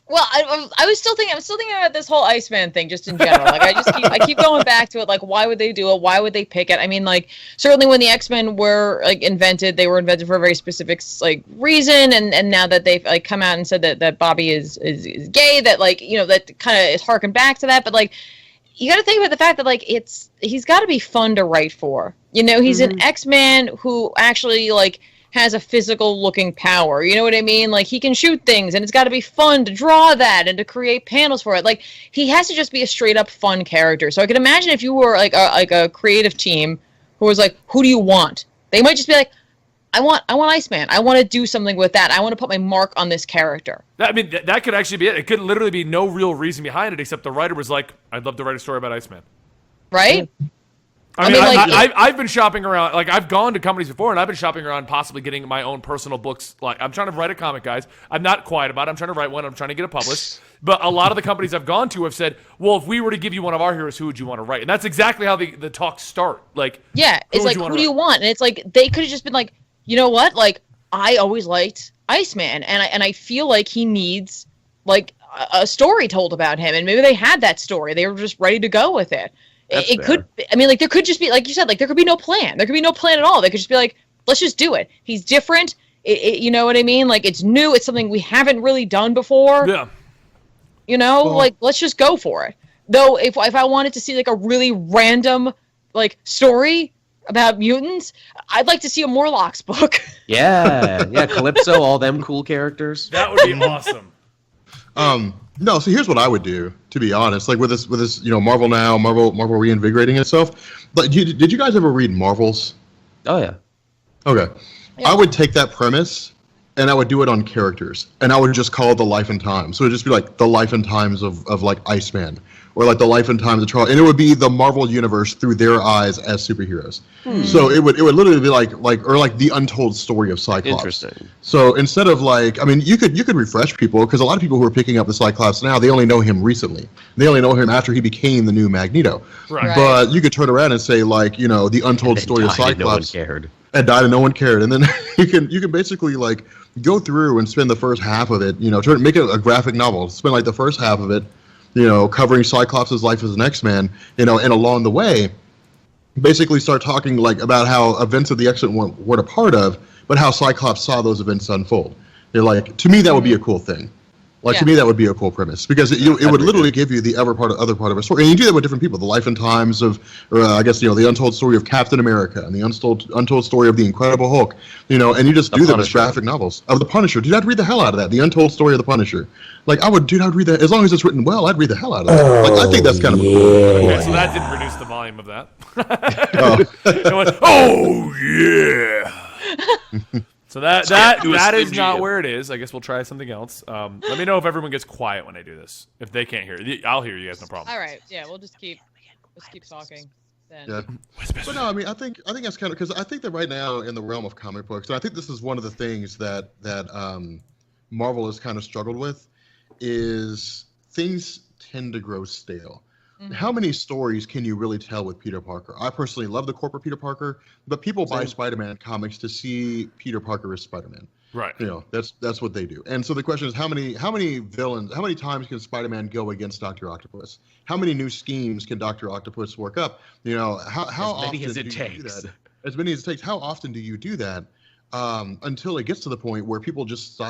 Well, I was still thinking about this whole Iceman thing just in general. Like I keep going back to it. Like, why would they do it? Why would they pick it? I mean, like, certainly when the X-Men were like invented, they were invented for a very specific like reason. And now that they've like come out and said that Bobby is gay, that like, you know, that kind of is harkened back to that. But like, you got to think about the fact that like he's got to be fun to write for. You know, he's an X-Man who actually like has a physical looking power. You know what I mean? Like, he can shoot things, and it's got to be fun to draw that and to create panels for it. Like, he has to just be a straight up fun character. So I can imagine if you were like a creative team who was like, who do you want? They might just be like, I want Iceman. I want to do something with that. I want to put my mark on this character. I mean, that could actually be it. It could literally be no real reason behind it, except the writer was like, I'd love to write a story about Iceman. Right? I mean, I've been shopping around. Like, I've gone to companies before, and I've been shopping around possibly getting my own personal books. Like, I'm trying to write a comic, guys. I'm not quiet about it. I'm trying to write one. I'm trying to get it published. But a lot of the companies I've gone to have said, well, if we were to give you one of our heroes, who would you want to write? And that's exactly how the talks start. Like, yeah, it's like, who do you want? And it's like, they could have just been like, you know what? Like, I always liked Iceman, and I feel like he needs, like, a story told about him. And maybe they had that story. They were just ready to go with it. It could, I mean, like, there could just be, like you said, like, there could be no plan. There could be no plan at all. They could just be like, let's just do it. He's different. You know what I mean? Like, it's new. It's something we haven't really done before. Yeah. You know, like, let's just go for it. Though, if I wanted to see, like, a really random, like, story, about mutants, I'd like to see a Morlocks book. Yeah, Calypso, all them cool characters. That would be awesome. No, so here's what I would do, to be honest. Like with this, Marvel now, Marvel reinvigorating itself. But did you guys ever read Marvels? Oh yeah. Okay. Yeah. I would take that premise and I would do it on characters. And I would just call it the life and times. So it would just be like the life and times of like Iceman. Or like the life and times of Charles. And it would be the Marvel universe through their eyes as superheroes. So it would literally be like the untold story of Cyclops. Interesting. So instead of you could refresh people, because a lot of people who are picking up the Cyclops now, they only know him recently. They only know him after he became the new Magneto. Right. But you could turn around and say the untold story of Cyclops. No one cared. And died and no one cared. And then you can basically go through and spend the first half of it, make it a graphic novel. Spend the first half of it, covering Cyclops' life as an X-Man, and along the way, basically start talking about how events of the X-Men weren't a part of, but how Cyclops saw those events unfold. To me, that would be a cool thing. To me, that would be a cool premise, because it would literally give you the other part of a story. And you do that with different people, the life and times of, the untold story of Captain America and the untold story of the Incredible Hulk, and you just do them as graphic novels. Of the Punisher. Dude, I'd read the hell out of that. The untold story of the Punisher. I'd read that. As long as it's written well, I'd read the hell out of that. I think that's kind of cool. Okay, so that didn't reduce the volume of that. It went, oh, yeah. So that is not where it is. I guess we'll try something else. Let me know if everyone gets quiet when I do this. If they can't hear it, I'll hear you guys, no problem. All right, yeah, let's keep talking then. Yeah. But no, I think that's kind of, because I think that right now in the realm of comic books, and I think this is one of the things that Marvel has kind of struggled with, is things tend to grow stale. How many stories can you really tell with Peter Parker? I personally love the corporate Peter Parker, but people buy Spider-Man comics to see Peter Parker as Spider-Man. Right. That's what they do. And so the question is, how many villains, how many times can Spider-Man go against Dr. Octopus? How many new schemes can Dr. Octopus work up? How often as it do you takes. do that? As many as it takes. How often do you do that? Until it gets to the point where people just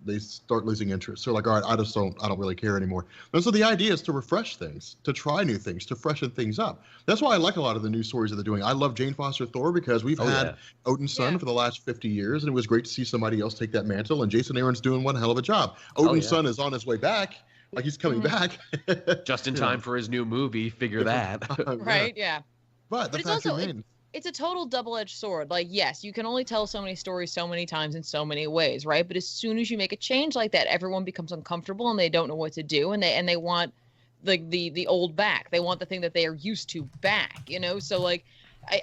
they start losing interest. They're like, all right, I don't really care anymore. And so the idea is to refresh things, to try new things, to freshen things up. That's why I like a lot of the new stories that they're doing. I love Jane Foster Thor, because we've had Odin's son for the last 50 years, and it was great to see somebody else take that mantle, and Jason Aaron's doing one hell of a job. Odin's son is on his way back. He's coming back. Just in time for his new movie, figure that. Right, yeah. But the fact remains. It's a total double-edged sword. Yes, you can only tell so many stories so many times in so many ways, right? But as soon as you make a change like that, everyone becomes uncomfortable and they don't know what to do, and they want the old back. They want the thing that they are used to back, So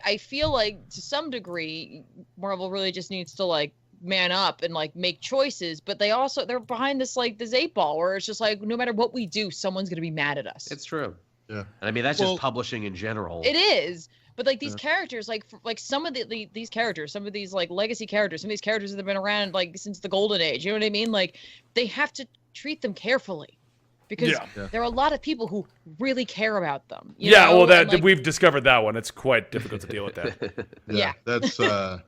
I feel like to some degree Marvel really just needs to man up and make choices, but they're behind this this 8-ball where it's just no matter what we do, someone's going to be mad at us. It's true. Yeah. And that's just publishing in general. It is. But these characters, some of these characters, some of these legacy characters, some of these characters that have been around since the golden age, you know what I mean? They have to treat them carefully, because there are a lot of people who really care about them. We've discovered that one. It's quite difficult to deal with that. Yeah. That's I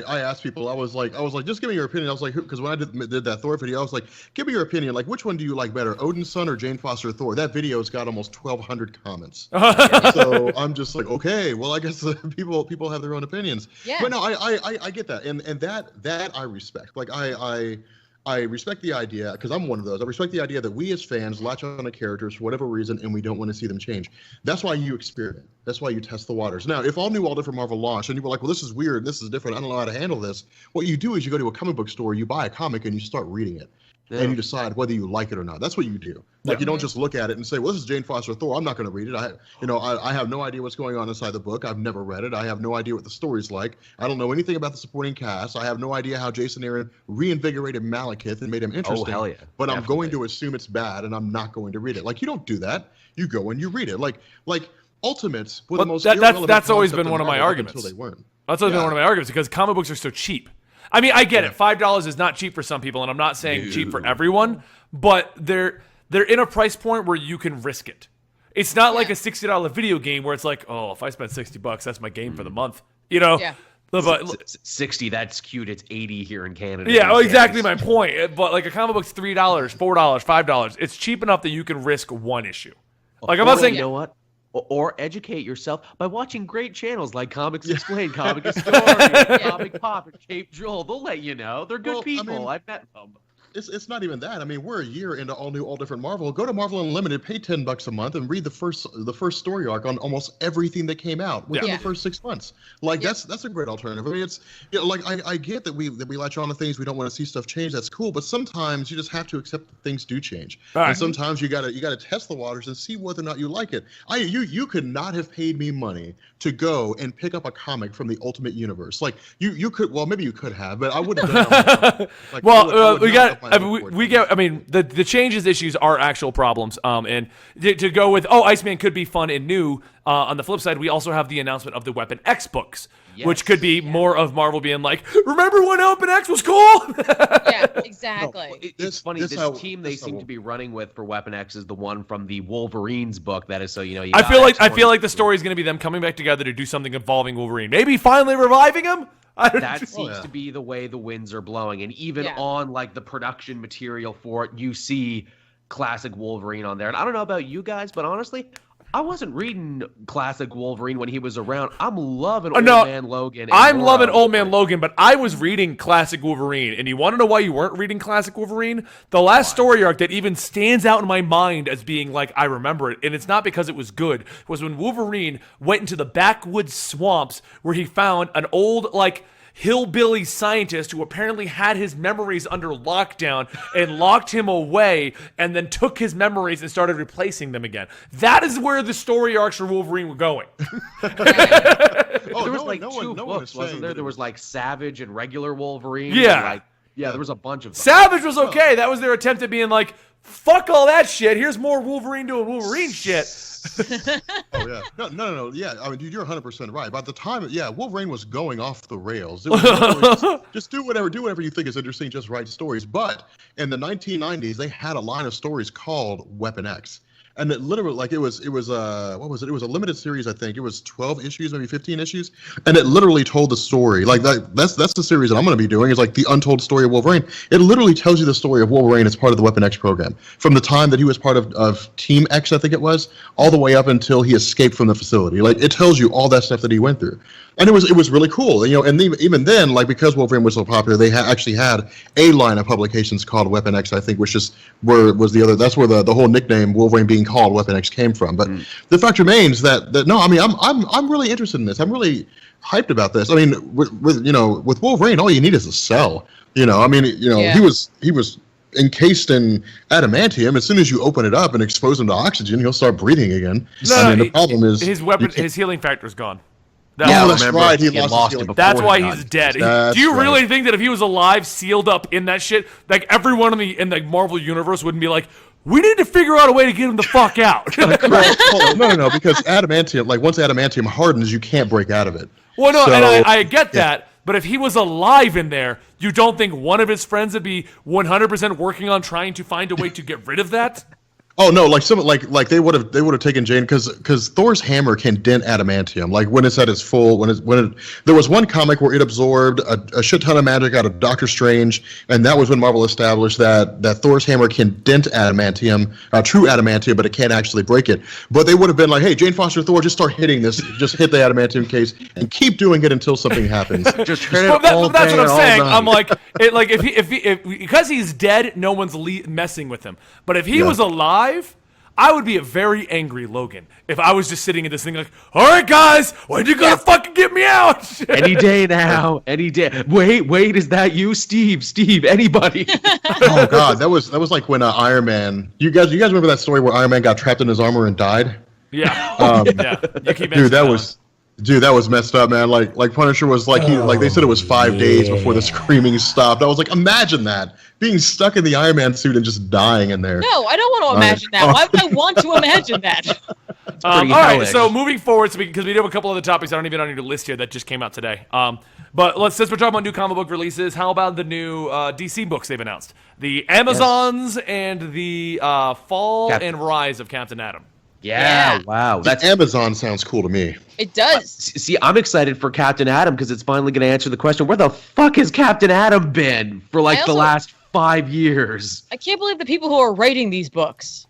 asked people. I was like, just give me your opinion. I was like, because when I did that Thor video, I was like, give me your opinion. Which one do you like better, Odin's son or Jane Foster Thor? That video's got almost 1,200 comments. So I'm just like, okay, well, I guess people have their own opinions. Yeah. But no, I get that, and that I respect. I respect the idea, because I'm one of those. I respect the idea that we as fans latch on to characters for whatever reason, and we don't want to see them change. That's why you experiment. That's why you test the waters. Now, if all different Marvel launched, and you were like, well, this is weird, this is different, I don't know how to handle this, what you do is you go to a comic book store, you buy a comic, and you start reading it. And you decide whether you like it or not. That's what you do. You don't just look at it and say, well, this is Jane Foster Thor, I'm not going to read it. I have no idea what's going on inside the book. I've never read it. I have no idea what the story's like. I don't know anything about the supporting cast. I have no idea how Jason Aaron reinvigorated Malekith and made him interesting. Oh, hell yeah. But I'm going to assume it's bad, and I'm not going to read it. You don't do that. You go and you read it. Ultimates were the most irrelevant that's always been concept one of my Marvel arguments. until they weren't. That's always been one of my arguments, because comic books are so cheap. I mean, I get it. $5 is not cheap for some people, and I'm not saying cheap for everyone, but they're in a price point where you can risk it. It's not like a $60 video game where it's like, oh, if I spend $60, that's my game for the month. Yeah. But 60, that's cute. It's 80 here in Canada. Yeah, exactly my point. But a comic book's $3, $4, $5. It's cheap enough that you can risk one issue. I'm not saying, you know what? Or educate yourself by watching great channels like Comics Explained, Comic Story, ComicPOP, and Cape Joel. They'll let you know. They're good people. I've met them. It's not even that. I mean, we're a year into all new, all different Marvel. Go to Marvel Unlimited, pay $10 a month, and read the first story arc on almost everything that came out within the first 6 months. Like that's a great alternative. I mean, it's like I get that we latch on to things, we don't want to see stuff change. That's cool, but sometimes you just have to accept that things do change. Right. And sometimes you gotta test the waters and see whether or not you like it. You could not have paid me money to go and pick up a comic from the Ultimate Universe. Like you could, well, maybe you could have, but I wouldn't have done it. Like, well, we got. We get. I mean, the changes issues are actual problems. And to go with Iceman could be fun and new. On the flip side, we also have the announcement of the Weapon X books, which could be more of Marvel being like, remember when Weapon X was cool? Yeah, exactly. No, it's funny. This team they seem to be running with for Weapon X is the one from the Wolverines book. That is so I feel like the story is going to be them coming back together to do something involving Wolverine. Maybe finally reviving him. That seems to be the way the winds are blowing, and even on like the production material for it, you see classic Wolverine on there. And I don't know about you guys, but honestly, I wasn't reading classic Wolverine when he was around. I'm loving Old Man Logan. I'm loving Old Man Logan, but I was reading classic Wolverine, and you want to know why you weren't reading classic Wolverine? The last story arc that even stands out in my mind as being like, I remember it, and it's not because it was good, was when Wolverine went into the backwoods swamps where he found an old, like, hillbilly scientist who apparently had his memories under lockdown and locked him away and then took his memories and started replacing them again. That is where the story arcs for Wolverine were going. There was two books, wasn't there? There was like Savage and regular Wolverine. Yeah. There was a bunch of them. Savage was okay. That was their attempt at being like, fuck all that shit. Here's more Wolverine doing Wolverine shit. Oh yeah, no. Yeah, I mean, dude, you're 100% right. By the time, Wolverine was going off the rails. It was just do whatever you think is interesting. Just write stories. But in the 1990s, they had a line of stories called Weapon X. And it literally, like, it was what was it? It was a limited series, I think. It was 12 issues, maybe 15 issues, and it literally told the story. Like that's the series that I'm going to be doing. Is like the untold story of Wolverine. It literally tells you the story of Wolverine as part of the Weapon X program, from the time that he was part of Team X, I think it was, all the way up until he escaped from the facility. Like, it tells you all that stuff that he went through. And it was really cool, And even then, like, because Wolverine was so popular, they actually had a line of publications called Weapon X, I think, which just was the other. That's where the whole nickname Wolverine being called Weapon X came from. But the fact remains that no, I mean, I'm really interested in this. I'm really hyped about this. I mean, with Wolverine, all you need is a cell. He was encased in adamantium. As soon as you open it up and expose him to oxygen, he'll start breathing again. The problem is his healing factor is gone. That's right. He lost it. That's why he's dead. Do you really think that if he was alive, sealed up in that shit, like everyone in the Marvel universe wouldn't be like, we need to figure out a way to get him the fuck out? No, because adamantium, like, once adamantium hardens, you can't break out of it. Well, no, and I get that. But if he was alive in there, you don't think one of his friends would be 100% working on trying to find a way to get rid of that? Oh no! Like they would have taken Jane because Thor's hammer can dent adamantium. Like, when it's at its full, there was one comic where it absorbed a shit ton of magic out of Doctor Strange, and that was when Marvel established that Thor's hammer can dent adamantium, true adamantium, but it can't actually break it. But they would have been like, hey, Jane Foster Thor, just start hitting this, just hit the adamantium case, and keep doing it until something happens. Just hit it all day. That's what I'm saying. Night. I'm like, if because he's dead, no one's messing with him. But if he was alive, I would be a very angry Logan if I was just sitting in this thing like, all right, guys, when you gonna fucking get me out? Any day now, any day. Wait, is that you, Steve, anybody? Oh God, that was like when Iron Man. You guys remember that story where Iron Man got trapped in his armor and died? Yeah. Yeah. You keep Dude, that was messed up, man. Like Punisher was like they said it was 5 days before the screaming stopped. I was like, imagine that, being stuck in the Iron Man suit and just dying in there. No, I don't want to imagine that. Why would I want to imagine that? All right, so moving forward, because we have a couple other topics I don't even on your list here that just came out today. But since we're talking about new comic book releases, how about the new DC books they've announced? The Amazons and the Fall and Rise of Captain Atom. Yeah, wow. That's Amazon sounds cool to me. It does. See, I'm excited for Captain Atom because it's finally going to answer the question, where the fuck has Captain Atom been for the last 5 years? I can't believe the people who are writing these books.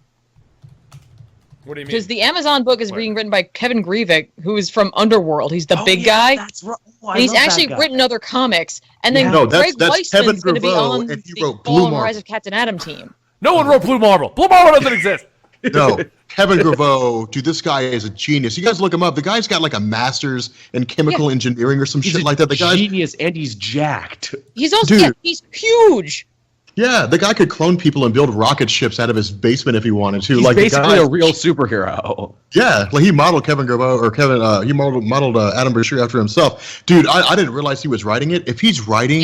What do you mean? Because the Amazon book is being written by Kevin Grievick, who is from Underworld. He's the big guy. That's right. Oh, And he's actually written other comics. And then No, Greg that's Kevin Weisman's going to be Grievick, on and he the wrote Fall Blue and Rise Marvel. of Captain Atom team. No one wrote Blue Marvel. Blue Marvel doesn't exist. No, Kevin Grievick, dude, this guy is a genius. You guys look him up. The guy's got like a master's in chemical engineering or some He's shit a like that. The guy's genius, and he's jacked. He's also Dude. he's huge. yeah, the guy could clone people and build rocket ships out of his basement if he wanted to. He's like basically the a real superhero. Yeah, like he modeled Kevin Grievick or Kevin. He modeled Adam Brashear after himself. Dude, I didn't realize he was writing it. If he's writing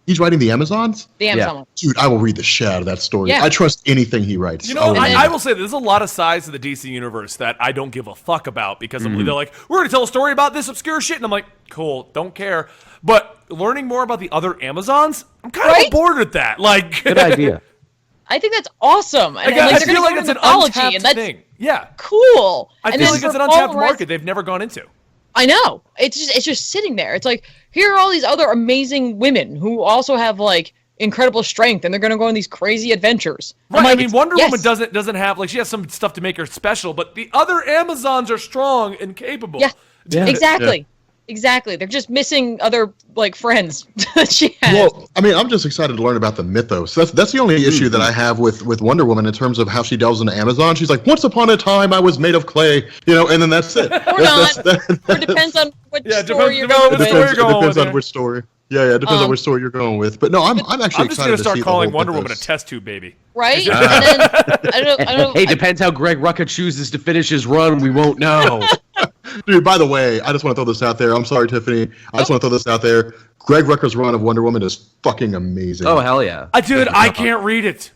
he's writing the Amazons. The Amazon one. Dude, I will read the shit out of that story. Yeah. I trust anything he writes. You know, will read I it. will say that there's a lot of sides of the DC universe that I don't give a fuck about because they're like, we're going to tell a story about this obscure shit. And I'm like, cool, don't care. But learning more about the other Amazons, I'm kind of bored with that. Like, Good idea. I think that's awesome. And I they're feel gonna like go it's into an mythology, untapped and that's thing. Yeah. cool. I And feel then like it's for an Fall untapped and Rise- market they've never gone into. I know. It's just sitting there. It's like, here are all these other amazing women who also have like incredible strength, and they're gonna go on these crazy adventures. I'm Right, like, I mean, Wonder yes. Woman doesn't have, like, she has some stuff to make her special, but the other Amazons are strong and capable. Yeah, Yeah. exactly. Exactly. They're just missing other like friends that she has. Well, I mean, I'm just excited to learn about the mythos. That's the only issue that I have with Wonder Woman in terms of how she delves into Amazon. She's like, once upon a time I was made of clay, and then that's it. Or not. Or depends on what story you're depends- going It with. where depends, you're it going depends with on it. which story. Yeah, it depends on which story you're going with. But no, I'm actually I'm just excited going to to start see calling the whole Wonder Woman a mythos. test tube baby. Right? And then, I don't know. Hey, depends how Greg Rucka chooses to finish his run. We won't know. Dude, by the way, I just want to throw this out there. I'm sorry, Tiffany. I just want to throw this out there. Greg Rucka's run of Wonder Woman is fucking amazing. Oh, hell yeah. Dude, I can't read it.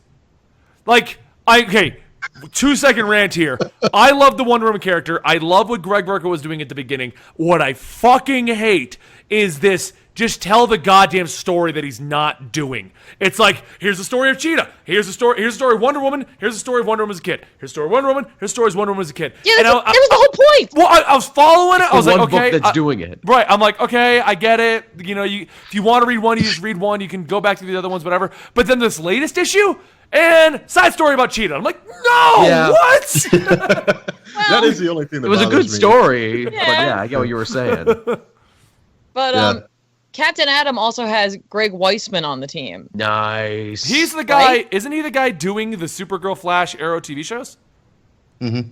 Like, okay, 2-second rant here. I love the Wonder Woman character. I love what Greg Rucka was doing at the beginning. What I fucking hate is this just tell the goddamn story that he's not doing. It's like, here's the story of Cheetah. Here's the story of Wonder Woman. Here's the story of Wonder Woman as a kid. Here's the story of Wonder Woman. Here's the story of Wonder Woman as a kid. Yeah, And that was the whole point. Well, I was following it. I was The like, one book okay. that's doing it. Right. I'm like, okay, I get it. You know, if you want to read one, you just read one. You can go back to the other ones, whatever. But then this latest issue and side story about Cheetah. I'm like, no, Yeah. what? That is the only thing that It was a bothers good me. story, but Yeah. yeah, I get what you were saying. But Yeah. Captain Atom also has Greg Weisman on the team. Nice. He's the guy. Right? Isn't he the guy doing the Supergirl, Flash, Arrow TV shows? Mm-hmm.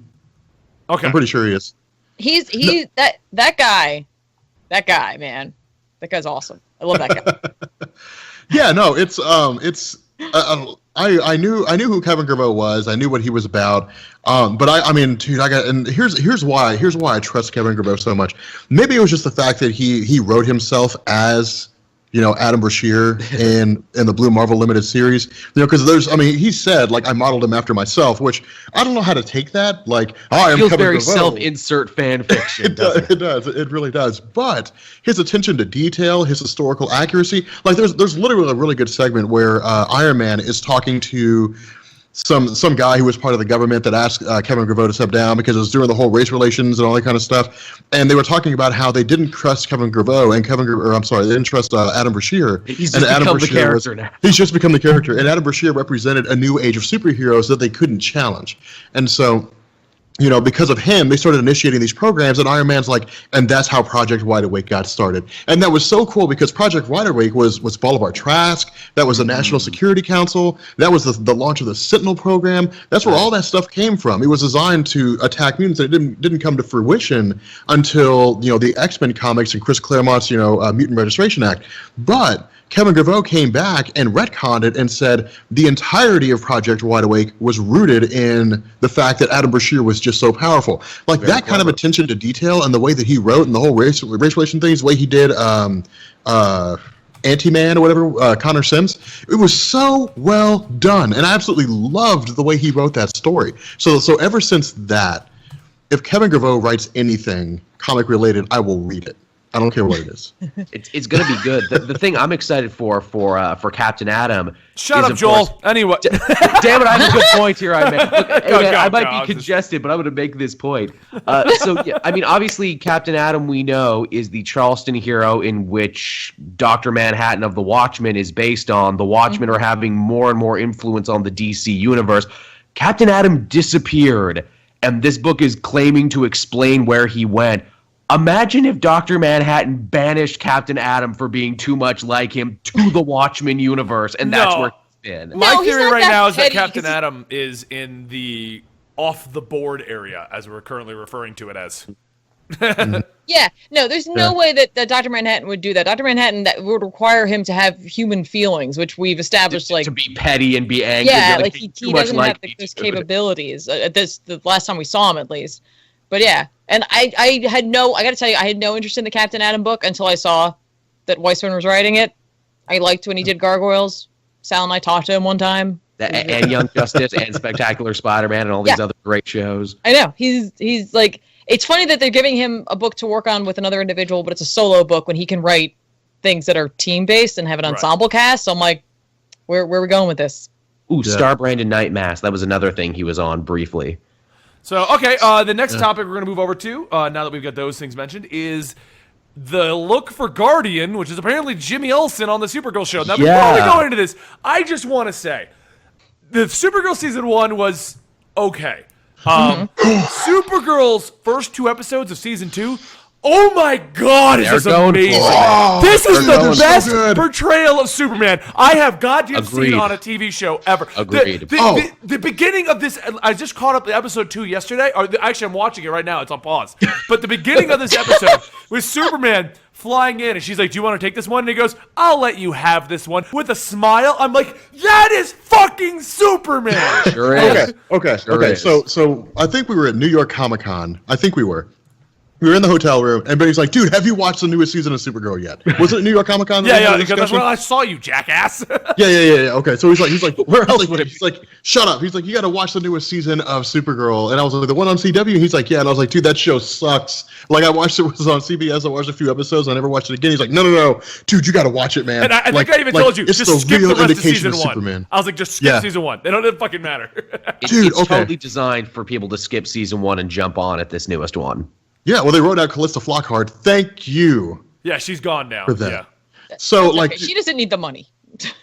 Okay. I'm pretty sure he is. He's that guy, man. That guy's awesome. I love that guy. Yeah, no, I knew who Kevin Grievick was. I knew what he was about. But I mean, dude, and here's why I trust Kevin Grievick so much. Maybe it was just the fact that he wrote himself as, Adam Brashear in the Blue Marvel Limited series. Because he said, like, I modeled him after myself, which I don't know how to take that. Like, I am feels Kevin very Grievick. self-insert fan fiction. It does. It really does. But his attention to detail, his historical accuracy, like there's literally a really good segment where Iron Man is talking to some guy who was part of the government that asked Kevin Grievick to step down because it was during the whole race relations and all that kind of stuff. And they were talking about how they didn't trust Kevin Grievick they didn't trust Adam Brashear. He's and just Adam become the Brashear character now. He's just become the character. And Adam Brashear represented a new age of superheroes that they couldn't challenge. And so, because of him, they started initiating these programs, and Iron Man's like, and that's how Project Wide Awake got started. And that was so cool because Project Wide Awake was Bolivar Trask, that was the National Security Council, that was the launch of the Sentinel program. That's where all that stuff came from. It was designed to attack mutants, and it didn't come to fruition until, the X-Men comics and Chris Claremont's, Mutant Registration Act. But Kevin Grievick came back and retconned it and said the entirety of Project Wide Awake was rooted in the fact that Adam Brashear was just so powerful. Like Very that kind of clever. attention to detail and the way that he wrote and the whole race relation things, the way he did Anti-Man or whatever, Connor Sims, it was so well done. And I absolutely loved the way he wrote that story. So ever since that, if Kevin Grievick writes anything comic related, I will read it. I don't care what it is. It's going to be good. The thing I'm excited for Captain Atom. Shut is, up, of Joel. course- Anyway. Damn it, I have a good point here. I man, I might go. be congested, but I'm going to make this point. Obviously, Captain Atom, we know, is the Charleston hero in which Dr. Manhattan of the Watchmen is based on. The Watchmen are having more and more influence on the DC universe. Captain Atom disappeared. and this book is claiming to explain where he went. Imagine if Dr. Manhattan banished Captain Atom for being too much like him to the Watchmen universe, and that's where he's been. My he's theory not right that now is that petty, Captain 'cause he- Atom is in the off-the-board area, as we're currently referring to it as. Yeah, no, there's no way that Dr. Manhattan would do that. Dr. Manhattan, that would require him to have human feelings, which we've established, like, to be petty and be angry. yeah, You're like "He's he too much doesn't like have me, those dude." capabilities. The last time we saw him, at least. But yeah, and I gotta tell you, I had no interest in the Captain Atom book until I saw that Weissman was writing it. I liked when he did Gargoyles. Sal and I talked to him one time. And Young Justice and Spectacular Spider-Man and all these other great shows. I know. He's like, it's funny that they're giving him a book to work on with another individual, but it's a solo book when he can write things that are team-based and have an ensemble cast. So I'm like, where are we going with this? Ooh, Starbrand and Night Mask. That was another thing he was on briefly. So, okay, the next topic we're going to move over to, now that we've got those things mentioned, is the look for Guardian, which is apparently Jimmy Olsen on the Supergirl show. Now, before we go into this, I just want to say, the Supergirl Season 1 was okay. Supergirl's first 2 episodes of Season 2, oh my God, is this amazing. This is the best portrayal of Superman I have goddamn seen on a TV show ever. Agreed. The beginning of this, I just caught up to episode 2 yesterday. Actually, I'm watching it right now. It's on pause. But the beginning of this episode with Superman flying in, and she's like, do you want to take this one? And he goes, I'll let you have this one, with a smile. I'm like, that is fucking Superman. Sure is. Okay. So I think we were at New York Comic-Con. I think we were. We were in the hotel room, and Benny's like, dude, have you watched the newest season of Supergirl yet? Was it New York Comic-Con? Yeah, because that's when I saw you, jackass. Yeah. Okay, so he's like, where else? He's like, shut up. He's like, you got to watch the newest season of Supergirl. And I was like, the one on CW? And he's like, yeah. And I was like, dude, that show sucks. Like, I watched it, was on CBS. I watched a few episodes. I never watched it again. He's like, no. Dude, you got to watch it, man. And I think I even told you, just skip the rest of season 1. Superman. I was like, just skip season 1. It doesn't fucking matter. It's totally designed for people to skip season 1 and jump on at this newest one. Yeah, well, they wrote out Callista Flockhart. Thank you. Yeah, she's gone now. For that. Yeah. So, okay. like, She doesn't need the money.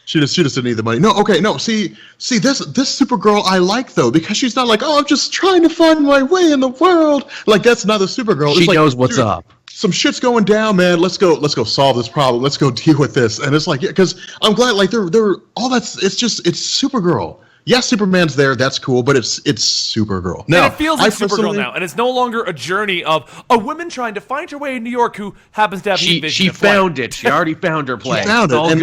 She just didn't need the money. No. See, this Supergirl I like, though, because she's not like, oh, I'm just trying to find my way in the world. Like, that's not the Supergirl. She it's knows like, what's dude, up. Some shit's going down, man. Let's go solve this problem. Let's go deal with this. And it's like, yeah, because I'm glad, like, they're all that's. It's Supergirl. Yes, Superman's there. That's cool, but it's Supergirl. Now, and it feels like Supergirl now, and it's no longer a journey of a woman trying to find her way in New York who happens to have heat vision. She found it. She already found her place. She found it, and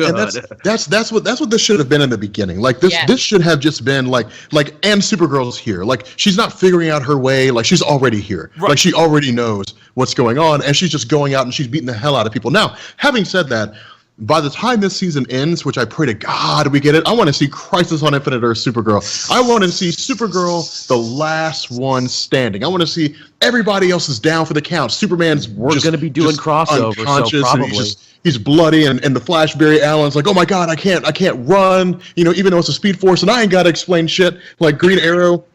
that's what this should have been in the beginning. Like this should have just been like and Supergirl's here. Like she's not figuring out her way. Like she's already here. Right. Like she already knows what's going on, and she's just going out and she's beating the hell out of people. Now, having said that, by the time this season ends, which I pray to God we get it, I want to see Crisis on Infinite Earth Supergirl. I want to see Supergirl, the last one standing. I want to see everybody else is down for the count. Superman's We're going to be doing crossover, so probably. He's bloody, and the Flash Barry Allen's like, oh my God, I can't run. You know, even though it's a Speed Force, and I ain't got to explain shit. Like Green Arrow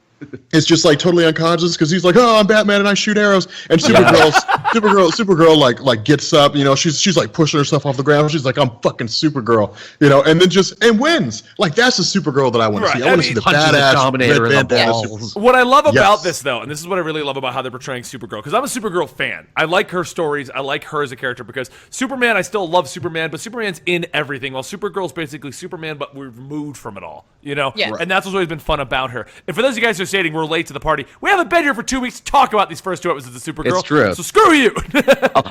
is just like totally unconscious because he's like, oh, I'm Batman and I shoot arrows. And Supergirl like gets up, you know, she's like pushing herself off the ground. She's like, I'm fucking Supergirl, you know, and then and wins. Like that's the Supergirl that I want to see. I want to see the badass Dominator red in the bandana balls. What I love about this, though, and this is what I really love about how they're portraying Supergirl, because I'm a Supergirl fan. I like her stories. I like her as a character because Superman, I still love Superman, but Superman's in everything, while Supergirl's basically Superman, but we're removed from it all, you know? Yeah. And that's what's always been fun about her. And for those of you guys who are saying we're late to the party, we haven't been here for 2 weeks to talk about these first 2 episodes of Supergirl. It's true. So screw you.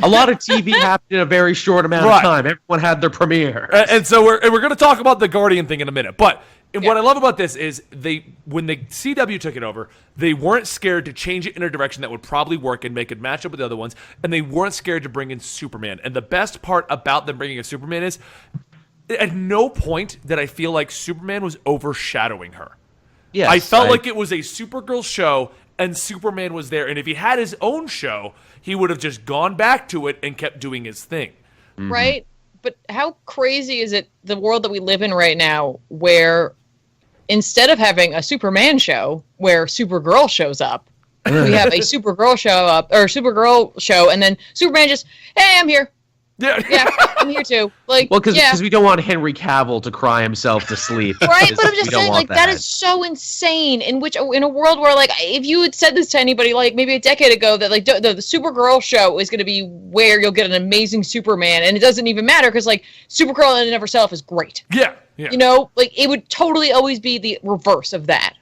A lot of TV happened in a very short amount of time. Everyone had their premiere. And so we're going to talk about the Guardian thing in a minute. But what I love about this is when the CW took it over, they weren't scared to change it in a direction that would probably work and make it match up with the other ones. And they weren't scared to bring in Superman. And the best part about them bringing in Superman is at no point did I feel like Superman was overshadowing her. Yes, I felt like it was a Supergirl show and Superman was there. And if he had his own show, he would have just gone back to it and kept doing his thing. Mm-hmm. Right? But how crazy is it, the world that we live in right now, where instead of having a Superman show where Supergirl shows up, we have a Supergirl show and then Superman just, hey, I'm here. Yeah, I'm here too. Like, Well, because yeah. we don't want Henry Cavill to cry himself to sleep. Right, but I'm We just don't saying, want like, that is so insane. In a world where, like, if you had said this to anybody, like, maybe a decade ago, that, like, the Supergirl show is going to be where you'll get an amazing Superman, and it doesn't even matter, because, like, Supergirl in and of herself is great. Yeah. You know? Like, it would totally always be the reverse of that.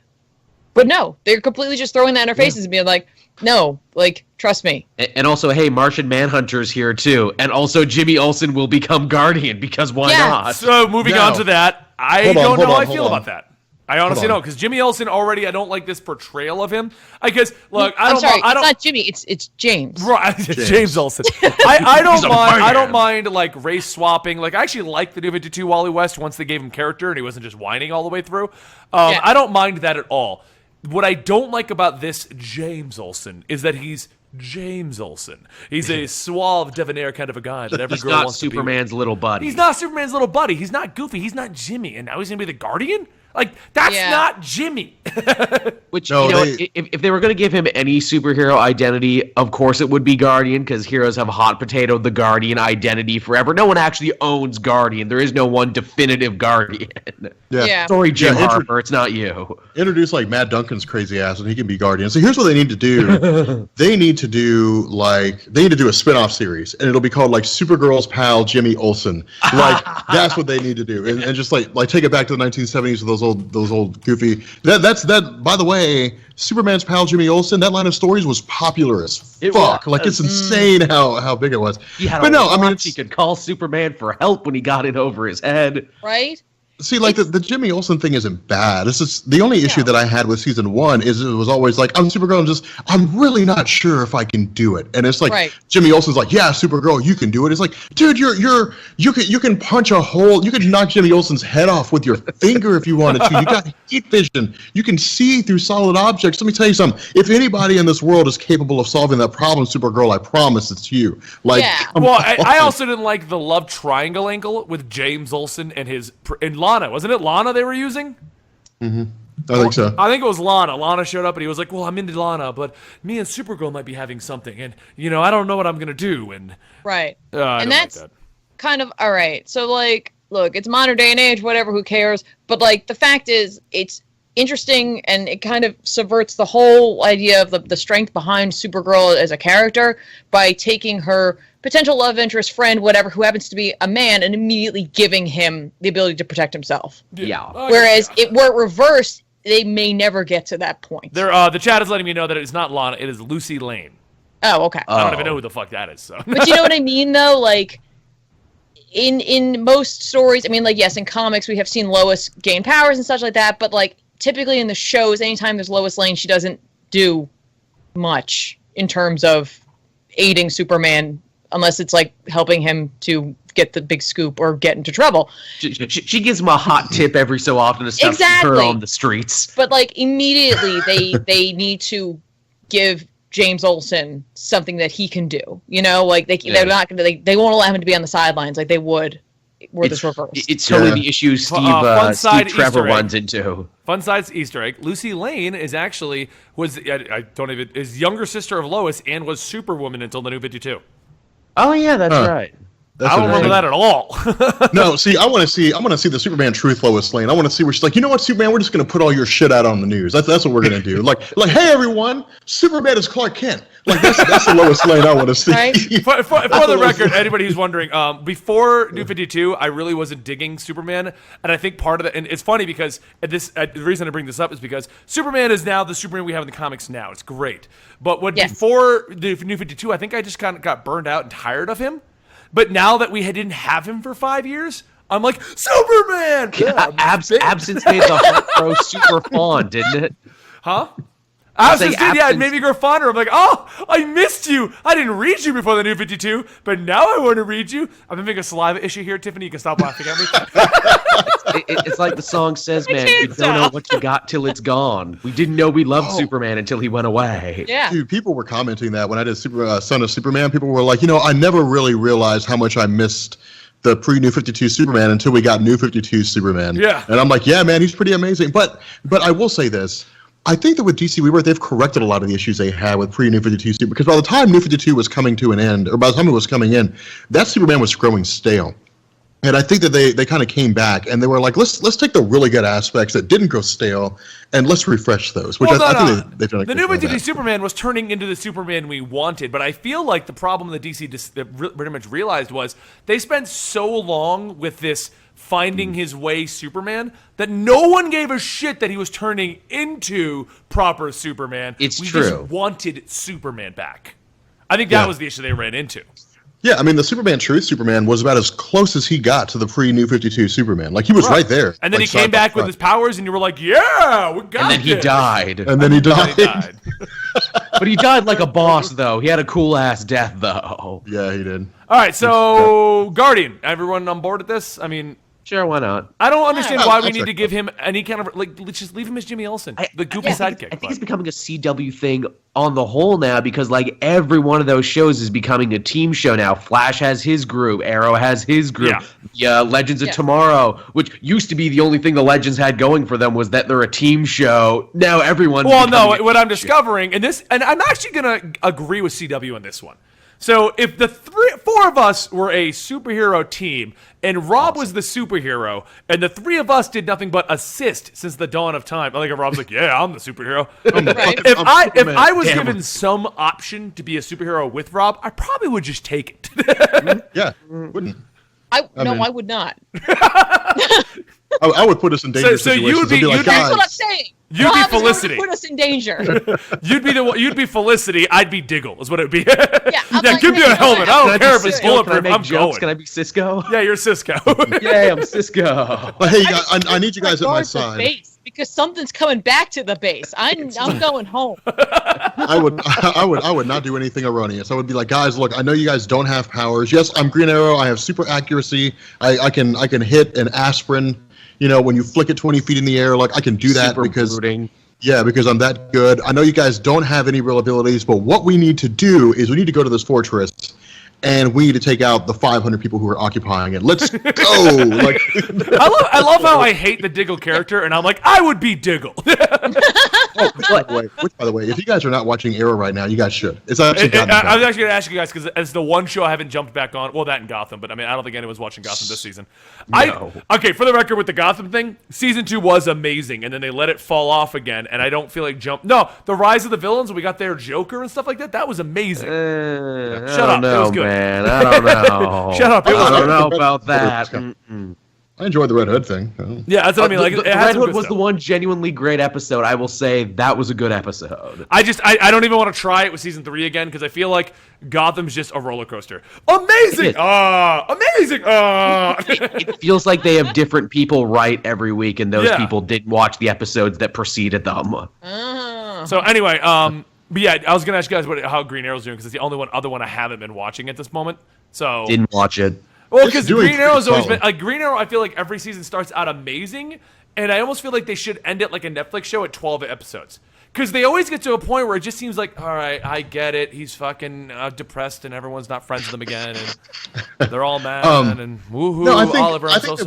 But no, they're completely just throwing that in our faces and being like, no, like, trust me. And also, hey, Martian Manhunter's here too, and also Jimmy Olsen will become Guardian because why Yeah. not? So moving Now- on to that, I Hold on, don't know hold how on, I feel hold on. about that. I honestly Hold on. don't, because Jimmy Olsen already, I don't like this portrayal of him. I guess, look, I I'm don't, sorry, I don't. it's not Jimmy, it's James. Right, James Olsen. I don't mind. I don't mind like race swapping. Like I actually like the New 52 Wally West once they gave him character and he wasn't just whining all the way through. Yeah. I don't mind that at all. What I don't like about this James Olsen is that he's James Olsen. He's a suave, debonair kind of a guy that every He's girl not wants to be. Superman's little buddy. He's not Superman's little buddy. He's not Goofy. He's not Jimmy. And now he's gonna be the Guardian. Like that's Yeah. not Jimmy. Which, No, you know, they- if they were going to give him any superhero identity, of course it would be Guardian, because heroes have hot potato, the Guardian identity forever. No one actually owns Guardian. There is no one definitive Guardian. Yeah. Sorry, Jim Yeah, Harper, it's not you. Introduce like Matt Duncan's crazy ass and he can be Guardian. So here's what they need to do. They need to do a spin-off series and it'll be called like Supergirl's pal Jimmy Olsen. Like that's what they need to do. And just like take it back to the 1970s with those old goofy. That's by the way, Superman's pal Jimmy Olsen, that line of stories was popular as It fuck. was. Like it's insane how big it was. He had But a no, I mean watch. it's, He could call Superman for help when he got it over his head. Right? see, like the Jimmy Olsen thing isn't bad. This is the only issue No. that I had with season 1 is it was always like, I'm Supergirl, I'm really not sure if I can do it. And it's like Right. Jimmy Olsen's like, yeah, Supergirl, you can do it. It's like, dude, you can punch a hole, you could knock Jimmy Olsen's head off with your finger if you wanted to. You got heat vision. You can see through solid objects. Let me tell you something. If anybody in this world is capable of solving that problem, Supergirl, I promise it's you. Like, Yeah. come Well, on. I also didn't like the love triangle angle with James Olsen and Lana. Wasn't it Lana they were using? I think so. I think it was Lana. Lana showed up and he was like, well, I'm into Lana, but me and Supergirl might be having something. And, I don't know what I'm going to do. And Right. I don't And like that's that. kind of all right. So, like, look, it's modern day and age, whatever, who cares? But, like, the fact is, it's interesting and it kind of subverts the whole idea of the strength behind Supergirl as a character by taking her potential love interest, friend, whatever, who happens to be a man, and immediately giving him the ability to protect himself. Yeah. Oh, Whereas yeah. were it reversed, they may never get to that point. The chat is letting me know that it's not Lana. It is Lucy Lane. Oh, okay. I don't even know who the fuck that is. So. But you know what I mean, though? Like, in most stories, I mean, like, yes, in comics, we have seen Lois gain powers and such like that, but, like, typically in the shows, anytime there's Lois Lane, she doesn't do much in terms of aiding Superman, unless it's, like, helping him to get the big scoop or get into trouble. She gives him a hot tip every so often to stuff she heard Exactly. on the streets. But, like, immediately they need to give James Olsen something that he can do. You know, like, they're not going to, they won't allow him to be on the sidelines like they would were this reversed. It's totally Yeah. the issue fun side Steve Trevor Easter egg. runs into. Fun side's Easter egg. Lucy Lane is actually is younger sister of Lois and was Superwoman until the New 52. Oh yeah, that's Huh. right. That's I don't remember that at all. No, see, I want to see the Superman truth Lois Lane. I want to see where she's like, you know what, Superman, we're just going to put all your shit out on the news. That's what we're going to do. Like, hey everyone, Superman is Clark Kent. Like that's the Lois Lane I want to see. Right? For the record, anybody who's wondering, before New 52, I really wasn't digging Superman, and I think part of that, and it's funny because the reason I bring this up is because Superman is now the Superman we have in the comics now. It's great, but Yes. before the New 52, I think I just kind of got burned out and tired of him. But now that we didn't have him for 5 years, I'm like, Superman! Yeah, Absence made the heart grow super fond, didn't it? huh? Absence saying did, yeah, it absence- made me grow fonder. I'm like, oh, I missed you. I didn't read you before the New 52, but now I want to read you. I'm having a saliva issue here, Tiffany. You can stop laughing at me. It's like the song says, man, can't you don't know stop. what you got till it's gone. We didn't know we loved Superman until he went away. Yeah. Dude, people were commenting that when I did Son of Superman, people were like, I never really realized how much I missed the pre-New 52 Superman until we got New 52 Superman. Yeah. And I'm like, yeah, man, he's pretty amazing. But I will say this. I think that with DC Rebirth, they've corrected a lot of the issues they had with pre-New 52 Super, because by the time New 52 was coming to an end, or by the time it was coming in, that Superman was growing stale. And I think that they kind of came back and they were like, let's take the really good aspects that didn't go stale and let's refresh those. Which I think they've done a the good New job of 52 that. Superman was turning into the Superman we wanted, but I feel like the problem that DC pretty much realized was they spent so long with this finding his way Superman that no one gave a shit that he was turning into proper Superman. It's we true. just wanted Superman back. I think that was the issue they ran into. Yeah, I mean, the Superman Truth Superman was about as close as he got to the pre-New 52 Superman. Like, he was right there. And then like, he came back with his powers, and you were like, yeah, we got And then he this. died. And then he died. He died. But he died like a boss, though. He had a cool-ass death, though. Yeah, he did. All right, so Guardian, everyone on board with this? I mean, Sure, why not? I don't understand why we I'll need check to it give him any kind of, like, let's just leave him as Jimmy Olsen, the goofy I sidekick. think but- it's becoming a CW thing on the whole now because, like, every one of those shows is becoming a team show now. Flash has his group. Arrow has his group. Yeah, Legends of Tomorrow, which used to be the only thing the Legends had going for them was that they're a team show. Now everyone's Well, no, becoming a what I'm team show. discovering, and I'm actually going to agree with CW on this one. So if the four of us were a superhero team, and Rob was the superhero, and the three of us did nothing but assist since the dawn of time. I think Rob's like, yeah, I'm the superhero. If I was given some option to be a superhero with Rob, I probably would just take it. Yeah, wouldn't. I mean- would not. I would put us in dangerous So you situations. would be- I'd like, you'd be- That's what I'm guys, saying. You'd Rob be is going to Felicity. put us in danger. You'd be Felicity. I'd be Diggle. Is what it would be. I'm like, give me hey, a helmet. I Can don't I care be if it's Cisco? Can I bulletproof. make I'm jokes? going. Can I be Cisco? Yeah, you're Cisco. Yay, I'm Cisco. but hey, you guys, I need you guys at my Guard the side. base, because something's coming back to the base. I'm going home. I would not do anything erroneous. I would be like, guys, look, I know you guys don't have powers. Yes, I'm Green Arrow. I have super accuracy. I can hit an aspirin. You know, when you flick it 20 feet in the air, like I can do that Super because brooding. yeah, because I'm that good. I know you guys don't have any real abilities, but what we need to do is we need to go to this fortress. And we need to take out the 500 people who are occupying it. Let's go! Like, I love how I hate the Diggle character, and I'm like, I would be Diggle. which, by the way, if you guys are not watching Arrow right now, you guys should. It's actually gotten I was better. actually going to ask you guys because it's the one show I haven't jumped back on. Well, that and Gotham, but I mean, I don't think anyone's watching Gotham this season. No. Okay, for the record, with the Gotham thing, season 2 was amazing, and then they let it fall off again, and I don't feel like No, the Rise of the Villains, we got their Joker and stuff like that. That was amazing. I Shut don't up, it know, was good. man. I don't know. Shut up, it was I don't good. know about that. Mm-mm. I enjoyed the Red Hood thing. Yeah, that's what I mean. Like, the it had Red some Hood good was stuff. the one genuinely great episode. I will say that was a good episode. I don't even want to try it with season 3 again because I feel like Gotham's just a roller coaster. Amazing! It is. Amazing! It feels like they have different people write every week, and those Yeah. people didn't watch the episodes that preceded them. So anyway, but yeah, I was gonna ask you guys how Green Arrow's doing because it's the only other one I haven't been watching at this moment. So Didn't watch it. well, It's because doing Green Arrow's pretty always been solid. like Green Arrow. I feel like every season starts out amazing, and I almost feel like they should end it like a Netflix show at 12 episodes. Because they always get to a point where it just seems like, all right, I get it. He's fucking depressed, and everyone's not friends with him again, and they're all mad, and woohoo, No, I think, Oliver, I'm so that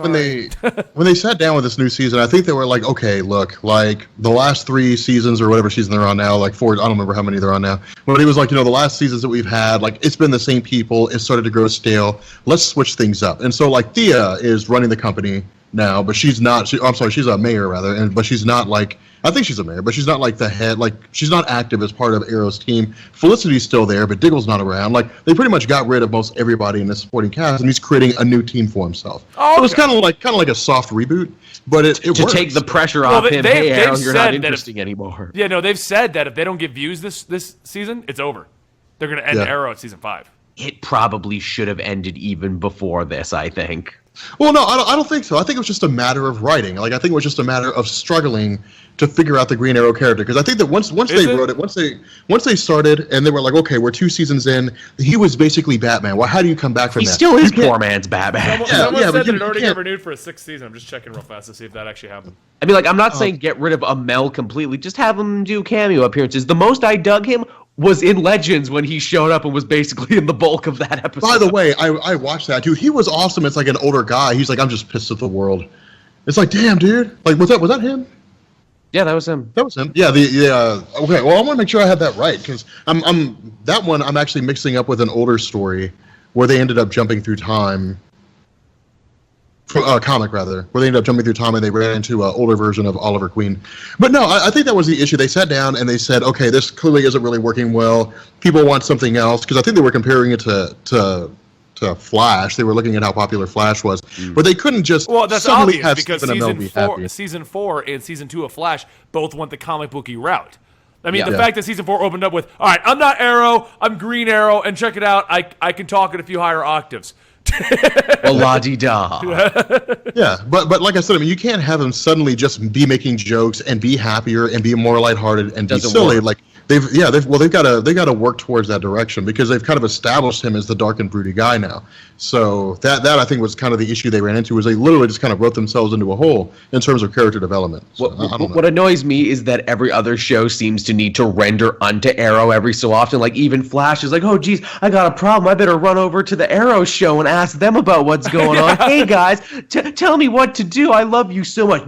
sorry. when they sat down with this new season, I think they were like, okay, look, like the last 3 seasons or whatever season they're on now, like 4, I don't remember how many they're on now. But he was like, the last seasons that we've had, like it's been the same people. It started to grow stale. Let's switch things up. And so like Thea is running the company now, but she's not. She's a mayor rather, but she's not like. I think she's a mayor, but she's not like the head. Like she's not active as part of Arrow's team. Felicity's still there, but Diggle's not around. Like they pretty much got rid of most everybody in the supporting cast, and he's creating a new team for himself. Oh, So it's okay. kind of like a soft reboot, but it To works. take the pressure Well, off him, hey, they've Aaron, you're said not that if- interesting anymore. Yeah, no, they've said that if they don't get views this season, it's over. They're gonna end Yeah. Arrow at season 5. It probably should have ended even before this, I think. Well, no, I don't think so. I think it was just a matter of writing. Like I think it was just a matter of struggling to figure out the Green Arrow character, because I think that once they wrote it, once they started and they were like, okay, we're 2 seasons in, he was basically Batman. Well, how do you come back from He that? still is You can't- poor man's Batman. Someone yeah, but said that you it already can't- got renewed for a 6th season. I'm just checking real fast to see if that actually happened. I mean, like, I'm not saying get rid of Amel completely. Just have him do cameo appearances. The most I dug him was in Legends when he showed up and was basically in the bulk of that episode. By the way, I watched that, dude. He was awesome. It's like an older guy. He's like, I'm just pissed at the world. It's like, damn, dude. Like, was that him? Yeah, that was him. That was him. Yeah. Okay. Well, I want to make sure I had that right because I'm actually mixing up with an older story where they ended up jumping through time. Comic rather, where they ended up jumping through time and they ran into an older version of Oliver Queen. But no, I think that was the issue. They sat down and they said, okay, this clearly isn't really working well. People want something else because I think they were comparing it to Flash. They were looking at how popular Flash was, but they couldn't just that's suddenly obvious have because season 4 and season 2 of Flash both went the comic booky route. I mean, the fact that season 4 opened up with, all right, I'm not Arrow, I'm Green Arrow, and check it out, I can talk at a few higher octaves. Well, la-di-da. Yeah, but like I said, I mean, you can't have him suddenly just be making jokes and be happier and be more lighthearted and be silly. Like they've got to work towards that direction because they've kind of established him as the dark and broody guy now. So that I think was kind of the issue they ran into was they literally just kind of wrote themselves into a hole in terms of character development. So, what annoys me is that every other show seems to need to render unto Arrow every so often. Like even Flash is like, oh geez, I got a problem. I better run over to the Arrow show and ask them about what's going on. Hey guys, tell me what to do. I love you so much.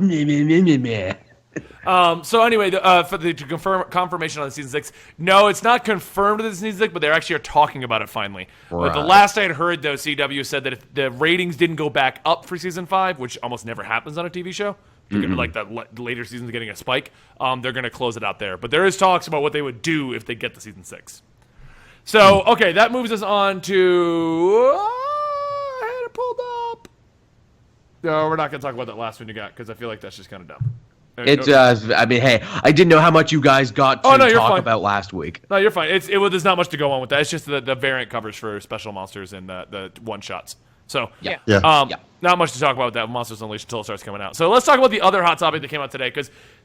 So anyway, to confirm confirmation on season 6, no, it's not confirmed that it's season 6, but they actually are talking about it finally. Right. The last I had heard, though, CW said that if the ratings didn't go back up for season 5, which almost never happens on a TV show, like the later seasons getting a spike, they're going to close it out there. But there is talks about what they would do if they get to season 6. So, okay, that moves us on to... I had it pulled up. No, we're not going to talk about that last one you got, because I feel like that's just kind of dumb. It does. I mean, hey, I didn't know how much you guys got to talk about last week. No, you're fine. There's not much to go on with that. It's just the variant covers for special monsters and the one-shots. So, not much to talk about with that Monsters Unleashed until it starts coming out. So let's talk about the other hot topic that came out today.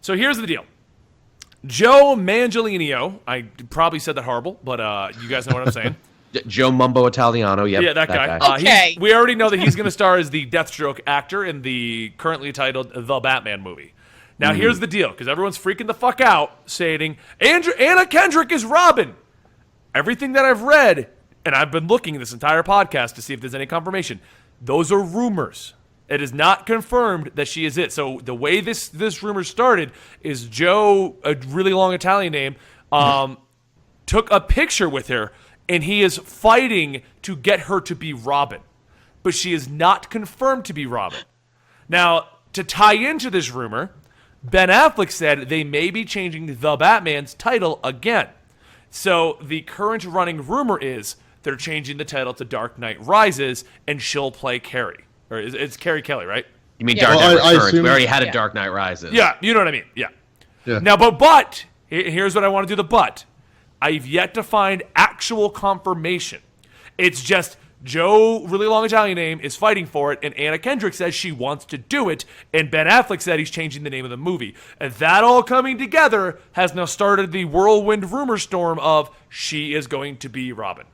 So here's the deal. Joe Manganiello, I probably said that horrible, but you guys know what I'm saying. Joe Mumbo Italiano, yeah, that guy. Okay. We already know that he's going to star as the Deathstroke actor in the currently titled The Batman movie. Now, here's the deal, because everyone's freaking the fuck out, saying, Anna Kendrick is Robin. Everything that I've read, and I've been looking this entire podcast to see if there's any confirmation, those are rumors. It is not confirmed that she is it. So the way this rumor started is Joe, a really long Italian name, took a picture with her, and he is fighting to get her to be Robin. But she is not confirmed to be Robin. Now, to tie into this rumor, Ben Affleck said they may be changing the Batman's title again. So the current running rumor is they're changing the title to Dark Knight Rises, and she'll play Carrie. Or it's Carrie Kelly, right? You mean Dark Knight Returns? We already had a Dark Knight Rises. Yeah, you know what I mean. Yeah. Now, but here's what I want to do. The but. I've yet to find actual confirmation. It's just Joe, really long Italian name, is fighting for it, and Anna Kendrick says she wants to do it, and Ben Affleck said he's changing the name of the movie. And that all coming together has now started the whirlwind rumor storm of she is going to be Robin.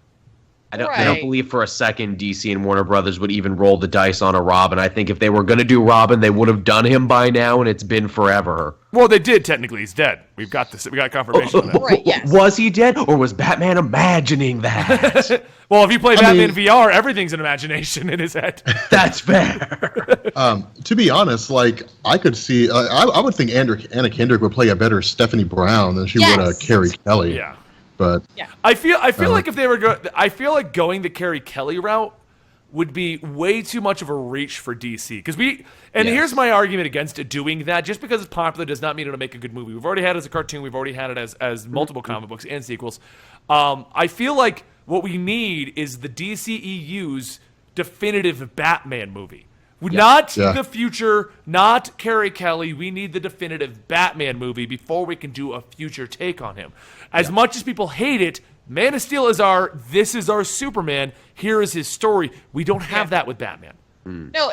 I don't believe for a second DC and Warner Brothers would even roll the dice on a Robin. I think if they were going to do Robin, they would have done him by now, and it's been forever. Well, they did technically. He's dead. We've got this. We got confirmation on that. Right, yes. Was he dead, or was Batman imagining that? Well, if you play Batman VR, everything's an imagination in his head. That's fair. To be honest, like I could see, I would think Anna Kendrick would play a better Stephanie Brown than she would Carrie Kelly. Yeah. But I feel like if they were I feel like going the Carrie Kelly route would be way too much of a reach for DC. Here's my argument against doing that. Just because it's popular does not mean it'll make a good movie. We've already had it as a cartoon. We've already had it as multiple comic books and sequels. I feel like what we need is the DCEU's definitive Batman movie. Not the future, not Carrie Kelly. We need the definitive Batman movie before we can do a future take on him. As much as people hate it, Man of Steel is this is our Superman. Here is his story. We don't have that with Batman. No,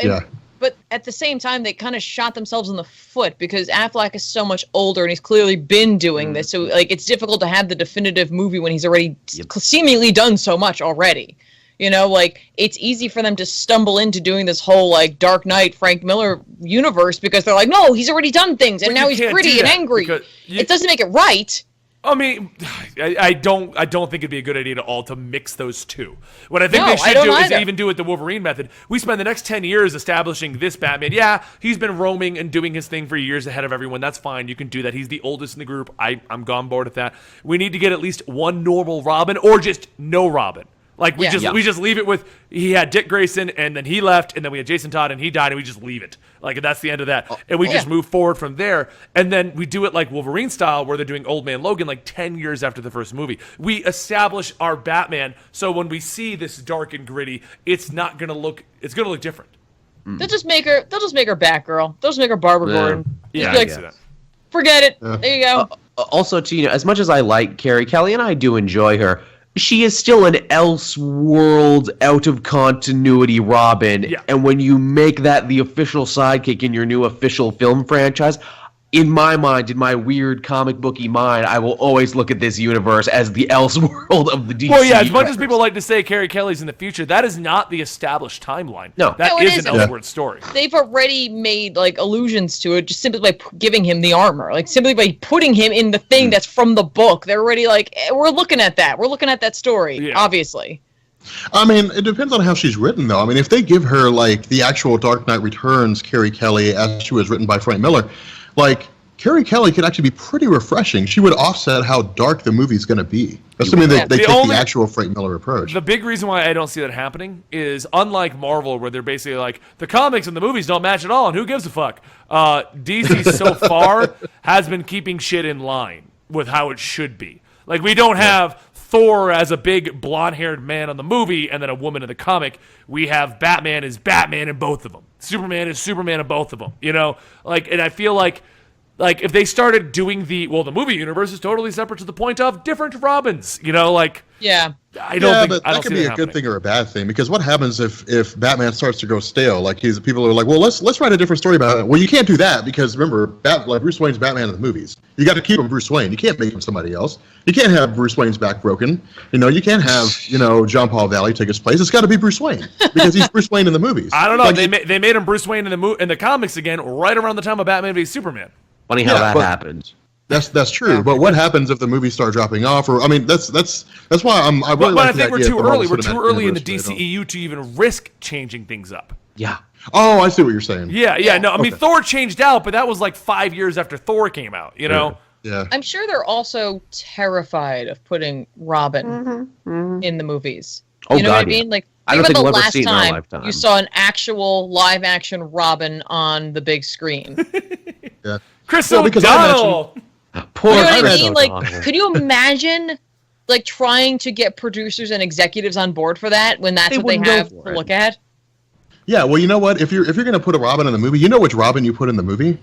but at the same time, they kind of shot themselves in the foot because Affleck is so much older and he's clearly been doing this. So, it's difficult to have the definitive movie when he's already seemingly done so much already. It's easy for them to stumble into doing this whole, Dark Knight, Frank Miller universe because they're like, no, he's already done things, and now he's pretty and angry. It doesn't make it right. I mean, I don't think it'd be a good idea at all to mix those two. What I think No, they I should don't do is either. even do it the Wolverine method. We spend the next 10 years establishing this Batman. Yeah, he's been roaming and doing his thing for years ahead of everyone. That's fine. You can do that. He's the oldest in the group. I'm on board with that. We need to get at least one normal Robin or just no Robin. Like we just leave it with he had Dick Grayson and then he left and then we had Jason Todd and he died and we just leave it. Like that's the end of that. And we just move forward from there. And then we do it like Wolverine style where they're doing Old Man Logan like 10 years after the first movie. We establish our Batman so when we see this dark and gritty, it's going to look different. They'll just make her Batgirl. They'll just make her Barbara Gordon. Yeah, Just I be see like, that. forget it. There you go. Also, too, as much as I like Carrie Kelly, and I do enjoy her, she is still an Elseworld, out of continuity Robin. Yeah. And when you make that the official sidekick in your new official film franchise, in my mind, in my weird comic booky mind, I will always look at this universe as the Elseworld of the DC. Well, yeah, as much as universe. people like to say Carrie Kelly's in the future, that is not the established timeline. No. That No, it is an isn't. Elseworld story. They've already made like allusions to it just simply by giving him the armor, like simply by putting him in the thing that's from the book. They're already like, we're looking at that. We're looking at that story. Yeah. Obviously. I mean, it depends on how she's written, though. I mean, if they give her like the actual Dark Knight Returns Carrie Kelly as she was written by Frank Miller, like Carrie Kelly could actually be pretty refreshing. She would offset how dark the movie's going to be, assuming they take the actual Frank Miller approach. The big reason why I don't see that happening is unlike Marvel, where they're basically like, the comics and the movies don't match at all, and who gives a fuck? DC so far has been keeping shit in line with how it should be. Like, we don't have Thor as a big blonde-haired man on the movie and then a woman in the comic. We have Batman as Batman in both of them. Superman is Superman in both of them. You know? Like, and I feel like if they started doing the movie universe is totally separate to the point of different Robins, you know, like Yeah. I don't think but I that don't could see be that a happening. good thing or a bad thing, because what happens if Batman starts to go stale? Like people are like, well, let's write a different story about it. Well, you can't do that because remember, like Bruce Wayne's Batman in the movies. You got to keep him Bruce Wayne. You can't make him somebody else. You can't have Bruce Wayne's back broken. You know, you can't have John Paul Valley take his place. It's got to be Bruce Wayne because he's Bruce Wayne in the movies. I don't know. Like, They made him Bruce Wayne in the comics again, right around the time of Batman v Superman. Funny how that but- happened. That's true, but what happens if the movies start dropping off? Or I mean, that's why I really But like I think the we're idea too of the early. Marvel We're too Cinematic early in the Universe, but I don't- DCEU to even risk changing things up. Yeah. Oh, I see what you're saying. Yeah. No, I mean Okay. Thor changed out, but that was like 5 years after Thor came out. You know. Yeah. I'm sure they're also terrified of putting Robin in the movies. Oh, You know God, what I yeah. mean? Like, I don't think think about we'll the ever see last it in our time lifetime. you saw an actual live-action Robin on the big screen. Yeah. Chris Well, because I O'Donnell. Poor You know what I Chris mean? Like, O'Donnell. could you imagine, like, trying to get producers and executives on board for that when that's They what they wouldn't go have for to it. look at? Yeah, well, you know what? If you're going to put a Robin in the movie, you know which Robin you put in the movie?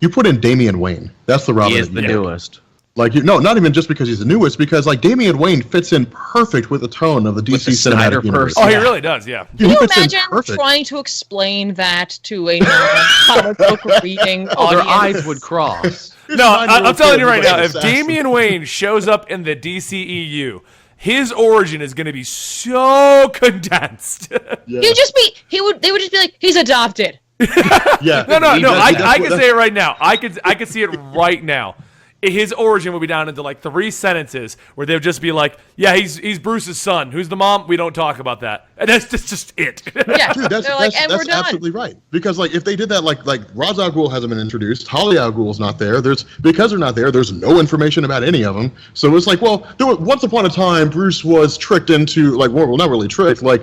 You put in Damian Wayne. That's the Robin. He is that the you pick. newest. Like, no, not even just because he's the newest, because like Damian Wayne fits in perfect with the tone of the DC the Snyder cinematic universe. person. Oh, he Yeah. really does. Yeah. He Can you fits in imagine perfect. trying to explain that to a non-comic book reading Oh, their audience? eyes would cross. No, I'm telling you right now, if Assassin. Damian Wayne shows up in the DCEU, his origin is going to be so condensed. Yeah. They would just be like, he's adopted. Yeah. No. I That's can what- say it right now. I can see it right now. His origin would be down into like 3 sentences where they would just be like, "Yeah, he's Bruce's son. Who's the mom? We don't talk about that." And that's just it. Yeah, Dude, that's, they're like, that's, and we're that's done. absolutely right. Because like if they did that, like Ra's al Ghul hasn't been introduced, Talia al Ghul's not there. Because they're not there. There's no information about any of them. So it's like, well, once upon a time, Bruce was tricked into like, well, not really tricked. Like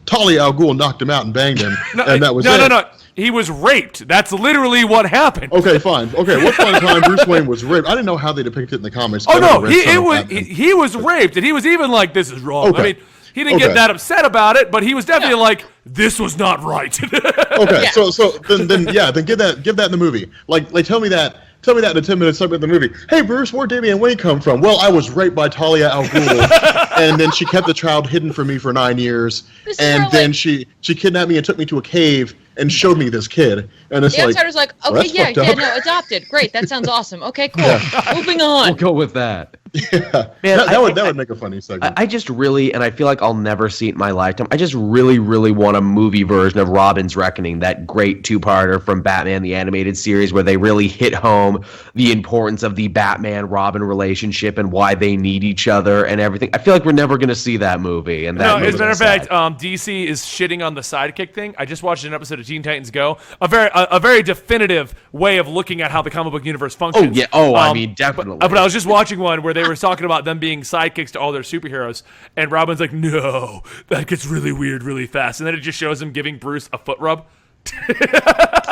Talia al Ghul knocked him out and banged him, and that was it. No. He was raped. That's literally what happened. Okay, fine. Okay, once upon a time, Bruce Wayne was raped. I didn't know how they depicted it in the comics. Oh but I no, read some of Batman. he was raped, and he was even like, "This is wrong." Okay. I mean, he didn't get Okay. that upset about it, but he was definitely like, "This was not right." Okay, Yeah. so then give that in the movie. Like tell me that in a 10-minute segment in the movie. Hey Bruce, where'd Damian Wayne come from? Well, I was raped by Talia al Ghul, and then she kept the child hidden from me for 9 years, This is and where, then like- she kidnapped me and took me to a cave, and showed me this kid, and it's The like, outsider's like, well, okay, that's yeah, fucked up. no, adopted. Great, that sounds awesome. Okay, cool. Moving on. We'll go with that. yeah, Man, that would make a funny segment. I just really, and I feel like I'll never see it in my lifetime, I just really, really want a movie version of Robin's Reckoning, that great two-parter from Batman the Animated Series where they really hit home the importance of the Batman-Robin relationship and why they need each other and everything. I feel like we're never going to see that movie. And that No, as a matter of movie's fact, DC is shitting on the sidekick thing. I just watched an episode of Teen Titans Go, a very definitive way of looking at how the comic book universe functions. Oh, yeah. Oh, I mean, definitely. But I was just watching one where they were talking about them being sidekicks to all their superheroes, and Robin's like, no, that gets really weird really fast. And then it just shows him giving Bruce a foot rub.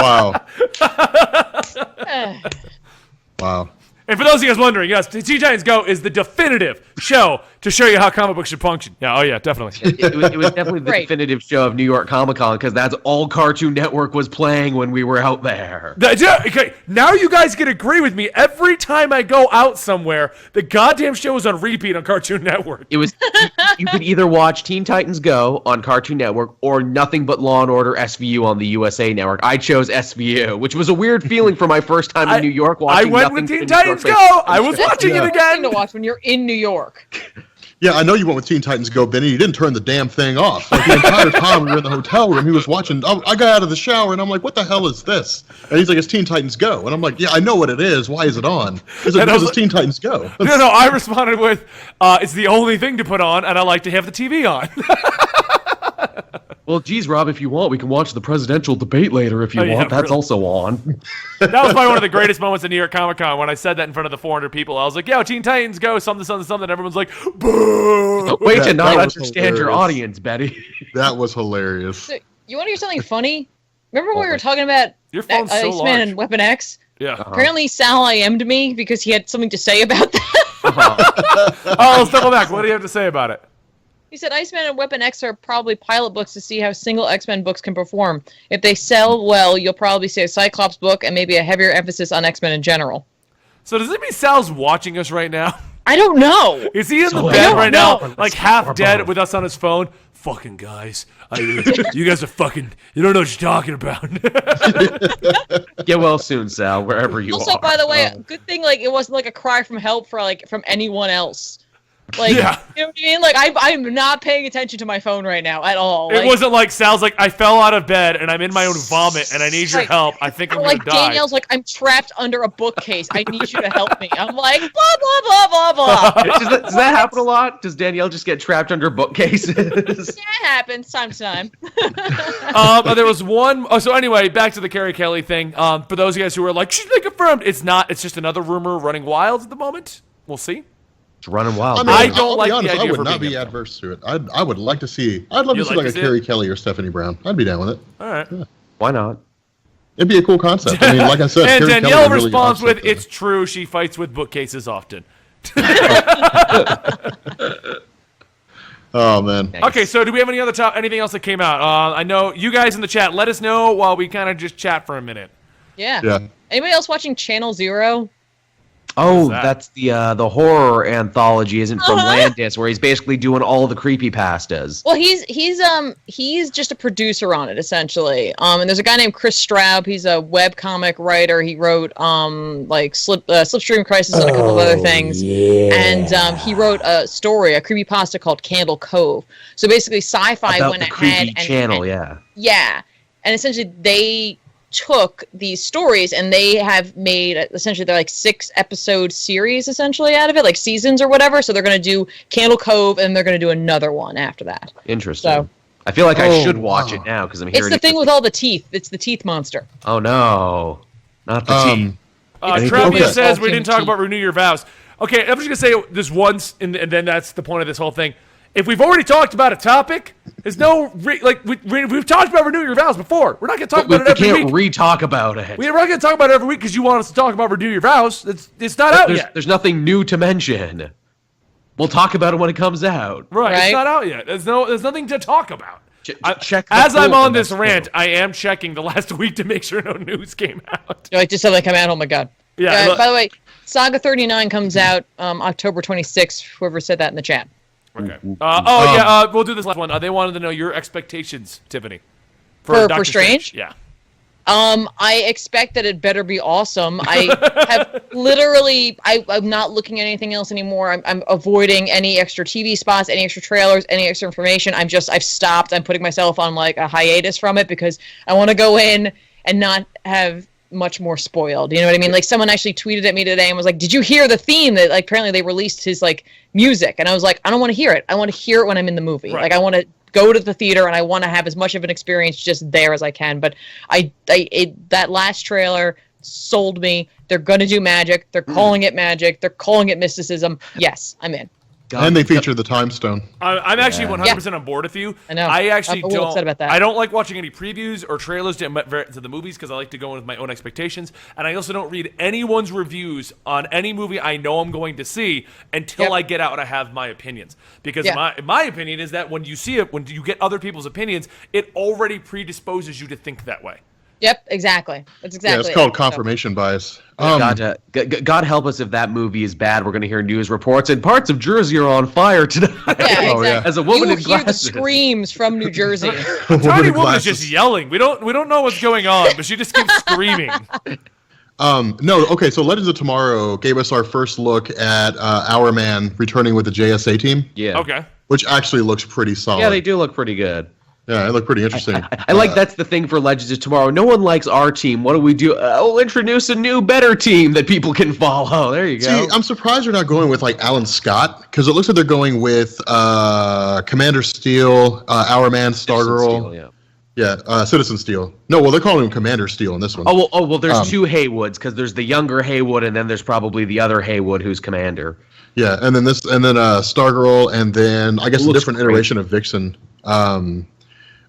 Wow. Wow. And for those of you guys wondering, yes, Teen Titans Go is the definitive show to show you how comic books should function. Yeah, oh yeah, definitely. it was definitely the Right. definitive show of New York Comic Con because that's all Cartoon Network was playing when we were out there. Okay, now you guys can agree with me. Every time I go out somewhere, the goddamn show is on repeat on Cartoon Network. It was you could either watch Teen Titans Go on Cartoon Network or Nothing But Law and Order SVU on the USA Network. I chose SVU, which was a weird feeling for my first time in New York watching. I went Nothing with Teen but Titans New York Go. I was watching Yeah. it again. Thing to watch when you're in New York. Yeah, I know you went with Teen Titans Go, Benny. You didn't turn the damn thing off. Like the entire time we were in the hotel room, he was watching. I got out of the shower and I'm like, "What the hell is this?" And he's like, "It's Teen Titans Go." And I'm like, "Yeah, I know what it is. Why is it on?" He's like, And I was "Because it's Teen Titans Go." No, I responded with, it's the only thing to put on, and I like to have the TV on. Well, geez, Rob, if you want, we can watch the presidential debate later if you Oh, yeah, want. That's really. also on. That was probably one of the greatest moments at New York Comic Con when I said that in front of the 400 people. I was like, yo, Teen Titans Go, something, something, something. And everyone's like, boo. Way to That not was understand your hilarious. audience, Betty. That was hilarious. So, you want to hear something funny? Remember when we were talking about Your phone's so Iceman large. and Weapon X? Yeah. Apparently Sal IM'd me because he had something to say about that. Oh, let's double back. What do you have to say about it? He said Iceman and Weapon X are probably pilot books to see how single X-Men books can perform. If they sell well, you'll probably see a Cyclops book and maybe a heavier emphasis on X-Men in general. So does it mean Sal's watching us right now? I don't know. Is he in the I bed don't right know. now, like half dead with us on his phone? Fucking guys. You guys are fucking, you don't know what you're talking about. Get well soon, Sal, wherever you Also, are. by the way, good thing like it wasn't like a cry from help for like from anyone else. Like, Yeah. you know what I mean? Like, I'm not paying attention to my phone right now at all. It Like, wasn't like Sal's like, I fell out of bed and I'm in my own vomit and I need your Like- help. I think I'm or going like to die. Danielle's like, I'm trapped under a bookcase. I need you to help me. I'm like, blah blah blah blah blah. Does that happen a lot? Does Danielle just get trapped under bookcases? Yeah, it happens time to time. There was one. Oh, so anyway, back to the Carrie Kelly thing. For those of you guys who are like, she's been confirmed. It's not. It's just another rumor running wild at the moment. We'll see. It's running wild. I don't I'll like be the honest, idea I of would her not being be in adverse to it. I would like to see. I'd love to You'd see like like to a see Carrie Kelly or Stephanie Brown. I'd be down with it. All right. Why not? It'd be a cool concept. I mean, like I said, And Carrie Danielle Kelly really responds with, offset that. "It's true. She fights with bookcases often." Oh man. Nice. Okay, so do we have any other anything else that came out? I know you guys in the chat. Let us know while we kind of just chat for a minute. Yeah. Yeah. Anybody else watching Channel Zero? Oh, that? that's the horror anthology, isn't from Uh-huh. Landis, where he's basically doing all the creepypastas. Well, he's just a producer on it essentially. And there's a guy named Chris Straub. He's a webcomic writer. He wrote like Slipstream Crisis and a couple of other things. Yeah. And he wrote a story, a creepypasta called Candle Cove. So basically, Sci-Fi About went the ahead creepy and channel, yeah. Yeah, and essentially they took these stories and they have made essentially they're like 6-episode series essentially out of it, like seasons or whatever. So they're going to do Candle Cove and they're going to do another one after that. Interesting. So- I feel like I Oh, should watch wow. it now because I'm It's hearing the thing with all the teeth. It's the teeth monster. Oh no, not the teeth. Travis Okay. says we didn't talk Teeth. about Renew Your Vows. Okay, I'm just gonna say this once, and then that's the point of this whole thing. If we've already talked about a topic, there's no we've talked about Renew Your Vows before. We're not gonna talk We about it every can't week. re-talk about it. We're not gonna talk about it every week because you want us to talk about Renew Your Vows. It's not out yet. There's nothing new to mention. We'll talk about it when it comes out. Right, it's Right? not out yet. There's nothing to talk about. Check the As I'm poll on this next rant, poll. I am checking the last week to make sure no news came out. Like just something come out. Oh my god. Yeah, look- By the way, Saga 39 comes out October 26th. Whoever said that in the chat. Okay. We'll do this last one. They wanted to know your expectations, Tiffany. For For Strange? Yeah. I expect that it better be awesome. I have literally, I'm not looking at anything else anymore. I'm avoiding any extra TV spots, any extra trailers, any extra information. I've stopped. I'm putting myself on like a hiatus from it because I want to go in and not have much more spoiled. You know what I mean? Like someone actually tweeted at me today and was like, "Did you hear the theme that like apparently they released his like music?" And I was like, "I don't want to hear it. I want to hear it when I'm in the movie. Right. Like I want to go to the theater and I want to have as much of an experience just there as I can." But that last trailer sold me. They're gonna do magic. They're calling it magic. They're calling it mysticism. Yes, I'm in. And they feature the time stone. I'm actually 100% on board with you. I know. I actually I'm a little upset about that. I don't like watching any previews or trailers to the movies because I like to go in with my own expectations, and I also don't read anyone's reviews on any movie I know I'm going to see until I get out and I have my opinions. Because my opinion is that when you see it, when you get other people's opinions, it already predisposes you to think that way. Yep, exactly. That's exactly. Yeah, it's called confirmation bias. God help us if that movie is bad. We're going to hear news reports and parts of Jersey are on fire tonight. Yeah, exactly. As a woman you in hear the glasses. screams from New Jersey. Tiny woman is just yelling. We don't know what's going on, but she just keeps screaming. No, okay, so Legends of Tomorrow gave us our first look at Our Man returning with the JSA team. Yeah. Okay. Which actually looks pretty solid. Yeah, they do look pretty good. Yeah, it looked pretty interesting. I like that's the thing for Legends of Tomorrow. No one likes our team. What do we do? We'll introduce a new, better team that people can follow. There you go. See, I'm surprised they're not going with like Alan Scott because it looks like they're going with Commander Steel, Our Man, Stargirl. Citizen Steel. No, well, they're calling him Commander Steel in this one. Oh well. There's two Haywoods because there's the younger Haywood and then there's probably the other Haywood who's Commander. Yeah, and then Stargirl, and then I guess a different great. iteration of Vixen.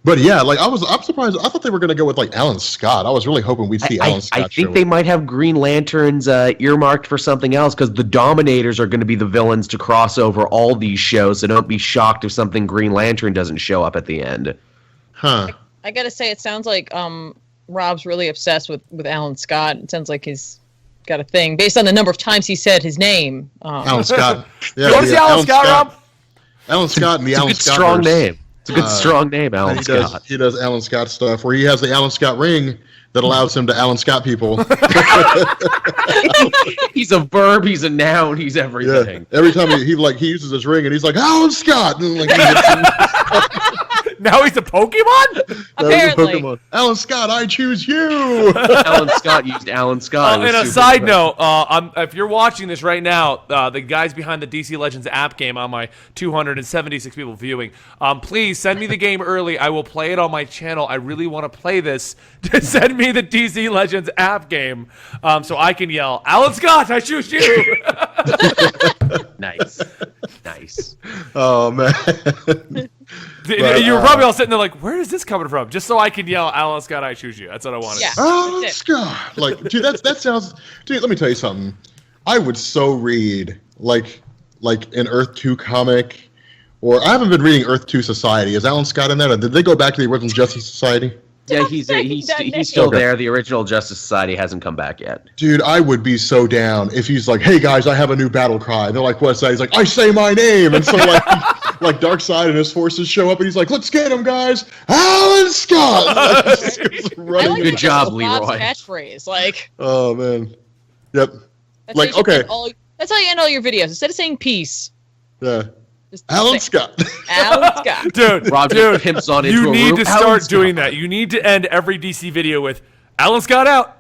But yeah, like I'm surprised. I thought they were going to go with like Alan Scott. I was really hoping we'd see Alan Scott. I think they might have Green Lanterns earmarked for something else because the Dominators are going to be the villains to cross over all these shows. So don't be shocked if something Green Lantern doesn't show up at the end. Huh. I gotta say, it sounds like Rob's really obsessed with Alan Scott. It sounds like he's got a thing based on the number of times he said his name. Alan Scott. Yeah, you want to see Alan Scott, Rob? Alan Scott and the Alan Scott. Strong name. It's a good strong name, Alan Scott. He does Alan Scott stuff where he has the Alan Scott ring that allows him to Alan Scott people. He's a verb, he's a noun, he's everything. Yeah. Every time he uses his ring and he's like Alan Scott, and like Now he's a Pokemon? Apparently. Alan Scott, I choose you. Alan Scott used Alan Scott. And a side note, if you're watching this right now, the guys behind the DC Legends app game on my 276 people viewing, please send me the game early. I will play it on my channel. I really want to play this. Send me the DC Legends app game so I can yell, Alan Scott, I choose you. Nice. Oh, man. You're probably all sitting there like, where is this coming from? Just so I can yell, Alan Scott, I choose you. That's what I wanted. Yeah. Alan Scott. Like, dude, that sounds... Dude, let me tell you something. I would so read, like an Earth 2 comic, or I haven't been reading Earth 2 Society. Is Alan Scott in that? Or did they go back to the original Justice Society? Yeah, he's still there. The original Justice Society hasn't come back yet. Dude, I would be so down if he's like, hey guys, I have a new battle cry. They're like, what's that? He's like, I say my name. And so like Darkseid and his forces show up and he's like, let's get him, guys. Alan Scott. Good job, Leroy. Bob's catchphrase, like. Oh man. Yep. That's Like, okay. That's how you end all your videos. Instead of saying peace. Yeah. Just Alan say, Scott. Alan Scott. Dude, pimps on into you a need room. to Alan start Scott. doing that. You need to end every DC video with Alan Scott out.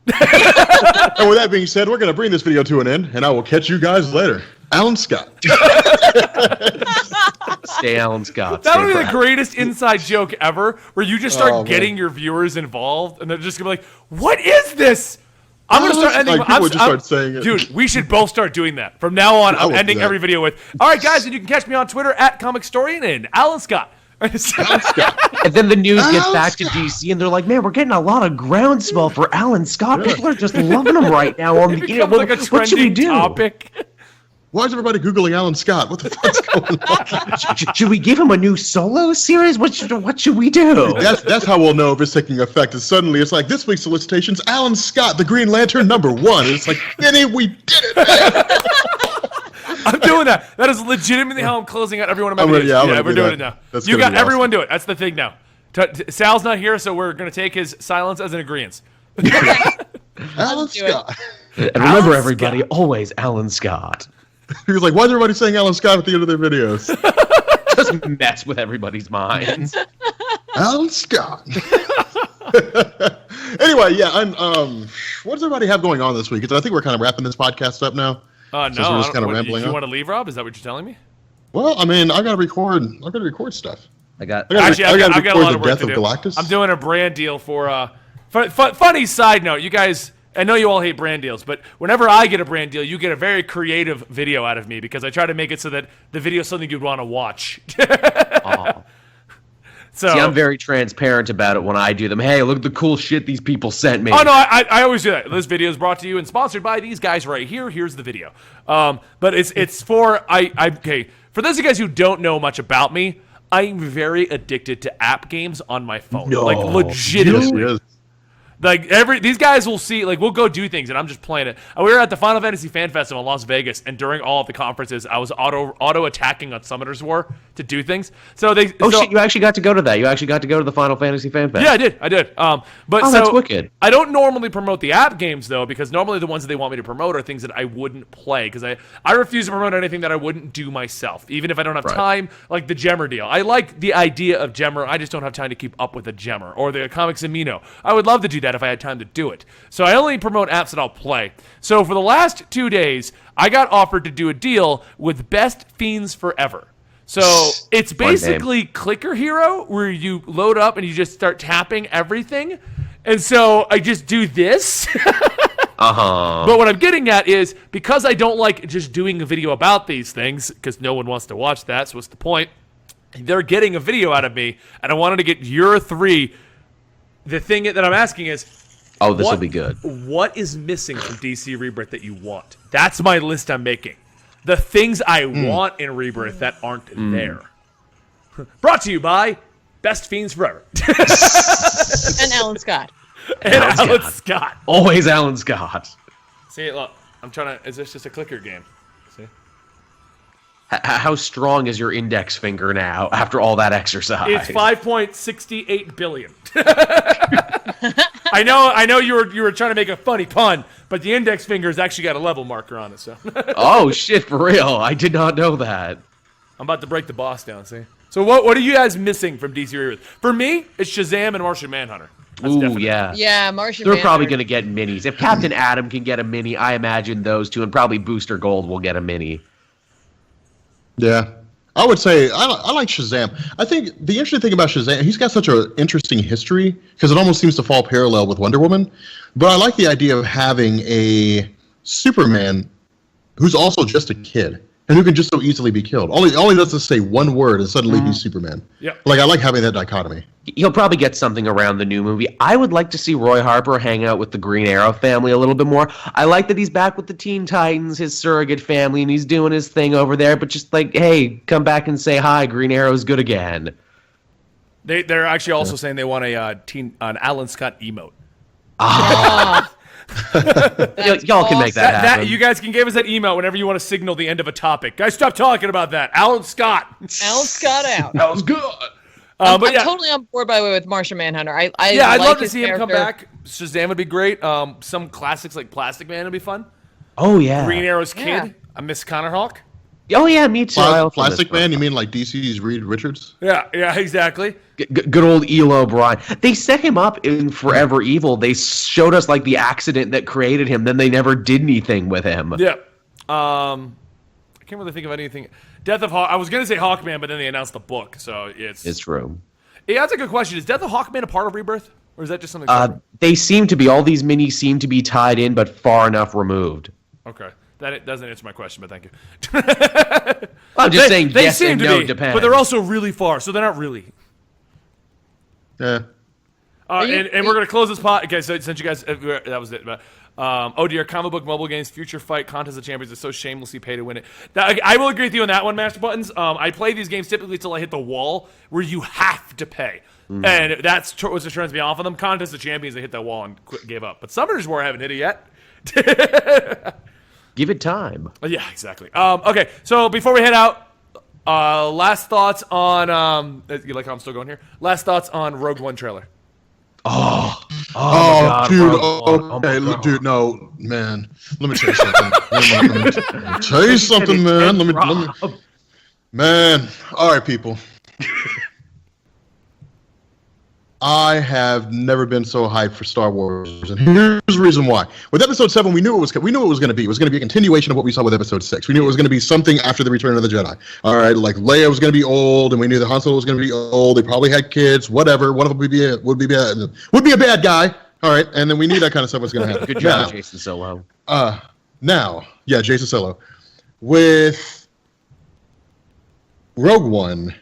And with that being said, we're going to bring this video to an end, and I will catch you guys later. Alan Scott. Stay Alan Scott. That would be Stay the proud. greatest inside joke ever, where you just start getting your viewers involved, and they're just going to be like, what is this? I'm going to start ending... Like, people would just start saying it. Dude, we should both start doing that. From now on, I'm will ending do that. every video with, all right, guys, and you can catch me on Twitter at ComicStorian and Alan Scott. Alan Scott. And then the news gets Alan back to DC, and they're like, "Man, we're getting a lot of groundswell for Alan Scott. People are just loving him right now on the It internet. becomes like a What should we trending do? topic. Why is everybody Googling Alan Scott? What the fuck's going on? Should we give him a new solo series? What should we do? That's how we'll know if it's taking effect. And suddenly it's like, this week's solicitations, Alan Scott, the Green Lantern #1. And it's like, Vinny, we did it, man. I'm doing that. That is legitimately how I'm closing out every one of my videos. I'm gonna We're do doing that. it now. That's You gonna got be everyone do it. That's the thing now. Sal's not here, so we're going to take his silence as an agreement. Alan do it. Scott. And remember, Alan everybody, Scott. always Alan Scott. He was like, why is everybody saying Alan Scott at the end of their videos? Just mess with everybody's minds. Alan Scott. Anyway, yeah, what does everybody have going on this week? I think we're kind of wrapping this podcast up now. No, Since we're just kind of what, rambling you on. want to leave, Rob? Is that what you're telling me? Well, I mean, I gotta record stuff. I got. Actually, I've got a record lot of the work death to of do. Galactus. I'm doing a brand deal for. Funny side note, you guys. I know you all hate brand deals, but whenever I get a brand deal, you get a very creative video out of me because I try to make it so that the video is something you'd want to watch. Aw. So, See, I'm very transparent about it when I do them. Hey, look at the cool shit these people sent me. oh no, I always do that. This video is brought to you and sponsored by these guys right here. Here's the video. But it's for okay. For those of you guys who don't know much about me, I'm very addicted to app games on my phone. Like legitimately. Yes. Like these guys will see, like we'll go do things, and I'm just playing it. We were at the Final Fantasy Fan Festival in Las Vegas, and during all of the conferences, I was auto attacking on Summoner's War to do things. So they Shit, you actually got to go to that. You actually got to go to the Final Fantasy Fan Fest. yeah, I did. But Oh, that's wicked. I don't normally promote the app games though, because normally the ones that they want me to promote are things that I wouldn't play, because I refuse to promote anything that I wouldn't do myself, even if I don't have Right. time. Like the Gemmer deal, I like the idea of Gemmer. I just don't have time to keep up with a Gemmer or the Comics Amino. I would love to do that if I had time to do it. So I only promote apps that I'll play. So for the last 2 days, I got offered to do a deal with Best Fiends Forever. So it's Fun name. basically Clicker Hero, where you load up and you just start tapping everything. And so I just do this. Uh-huh. But what I'm getting at is, because I don't like just doing a video about these things, because no one wants to watch that, so what's the point? They're getting a video out of me, and I wanted to get your 3. The thing that I'm asking is, Oh, this will what- be good. what is missing from DC Rebirth that you want? That's my list I'm making. The things I want in Rebirth that aren't there. Brought to you by Best Fiends Forever. And Alan Scott. And Alan Scott. Always Alan Scott. See, look, I'm trying to. Is this just a clicker game? See? How strong is your index finger now after all that exercise? It's 5.68 billion. I know you were trying to make a funny pun, but the index finger's actually got a level marker on it. So Oh, shit, for real. I did not know that. I'm about to break the boss down. See. So what are you guys missing from DC Rebirth? For me, it's Shazam and Martian Manhunter. That's Ooh, definite. yeah. Yeah, Martian They're probably Manhunter. going to get minis. If Captain Atom can get a mini, I imagine those two, and probably Booster Gold will get a mini. Yeah. I would say I like Shazam. I think the interesting thing about Shazam, he's got such an interesting history because it almost seems to fall parallel with Wonder Woman. But I like the idea of having a Superman who's also just a kid and who can just so easily be killed. All he does is say one word and suddenly he's Superman. Yep. Like, I like having that dichotomy. He'll probably get something around the new movie. I would like to see Roy Harper hang out with the Green Arrow family a little bit more. I like that he's back with the Teen Titans, his surrogate family, and he's doing his thing over there. But just like, hey, come back and say hi. Green Arrow's good again. They're actually also saying they want an Alan Scott emote. Oh, that's Y'all can make that happen. That you guys can give us that email whenever you want to signal the end of a topic. Guys, stop talking about that. Alan Scott. Alan Scott out. That was good. But I'm yeah, totally on board, by the way, with Martian Manhunter. I'd I'd like love to his see him come character. back. Shazam would be great. Some classics like Plastic Man would be fun. Oh, yeah. Green Arrow's Yeah. kid. I miss Connor Hawk. Oh, yeah, me too. I also Plastic miss Man, you mean like DC's Reed Richards? Yeah, exactly. Good old Elo O'Brien. They set him up in Forever Evil. They showed us like the accident that created him. Then they never did anything with him. Yeah. I can't really think of anything. Death of Hawk. I was gonna say Hawkman, but then they announced the book, so It's true. Yeah, that's a good question. Is Death of Hawkman a part of Rebirth, or is that just something separate? They seem to be. All these minis seem to be tied in, but far enough removed. Okay, that doesn't answer my question, but thank you. I'm just saying They yes seem and to no be, depends. but they're also really far, so they're not really. Yeah. And we're gonna close this pot. Okay, so since you guys, that was it. But, oh dear, comic book mobile games, future fight, contest of champions is so shamelessly pay to win it. I will agree with you on that one, Master Buttons. I play these games typically till I hit the wall where you have to pay, and that's what turns me off of them. Contest of champions, they hit that wall and gave up. But Summoners War, I haven't hit it yet. Give it time. Yeah, exactly. Okay, so before we head out, Last thoughts on you like how I'm still going here? Last thoughts on Rogue One trailer. Oh my God, dude. God. Dude, no, man. Let me tell you something. Let me tell you something, man. Let me. Man, all right, people. I have never been so hyped for Star Wars, and here's the reason why. With Episode 7, we knew it was going to be. It was going to be a continuation of what we saw with Episode 6. We knew it was going to be something after the Return of the Jedi. All right, like Leia was going to be old, and we knew that Han Solo was going to be old. They probably had kids, whatever. One of them would be a bad guy. All right, and then we knew that kind of stuff was going to happen. Good job, Jason Solo. Jason Solo. With Rogue One.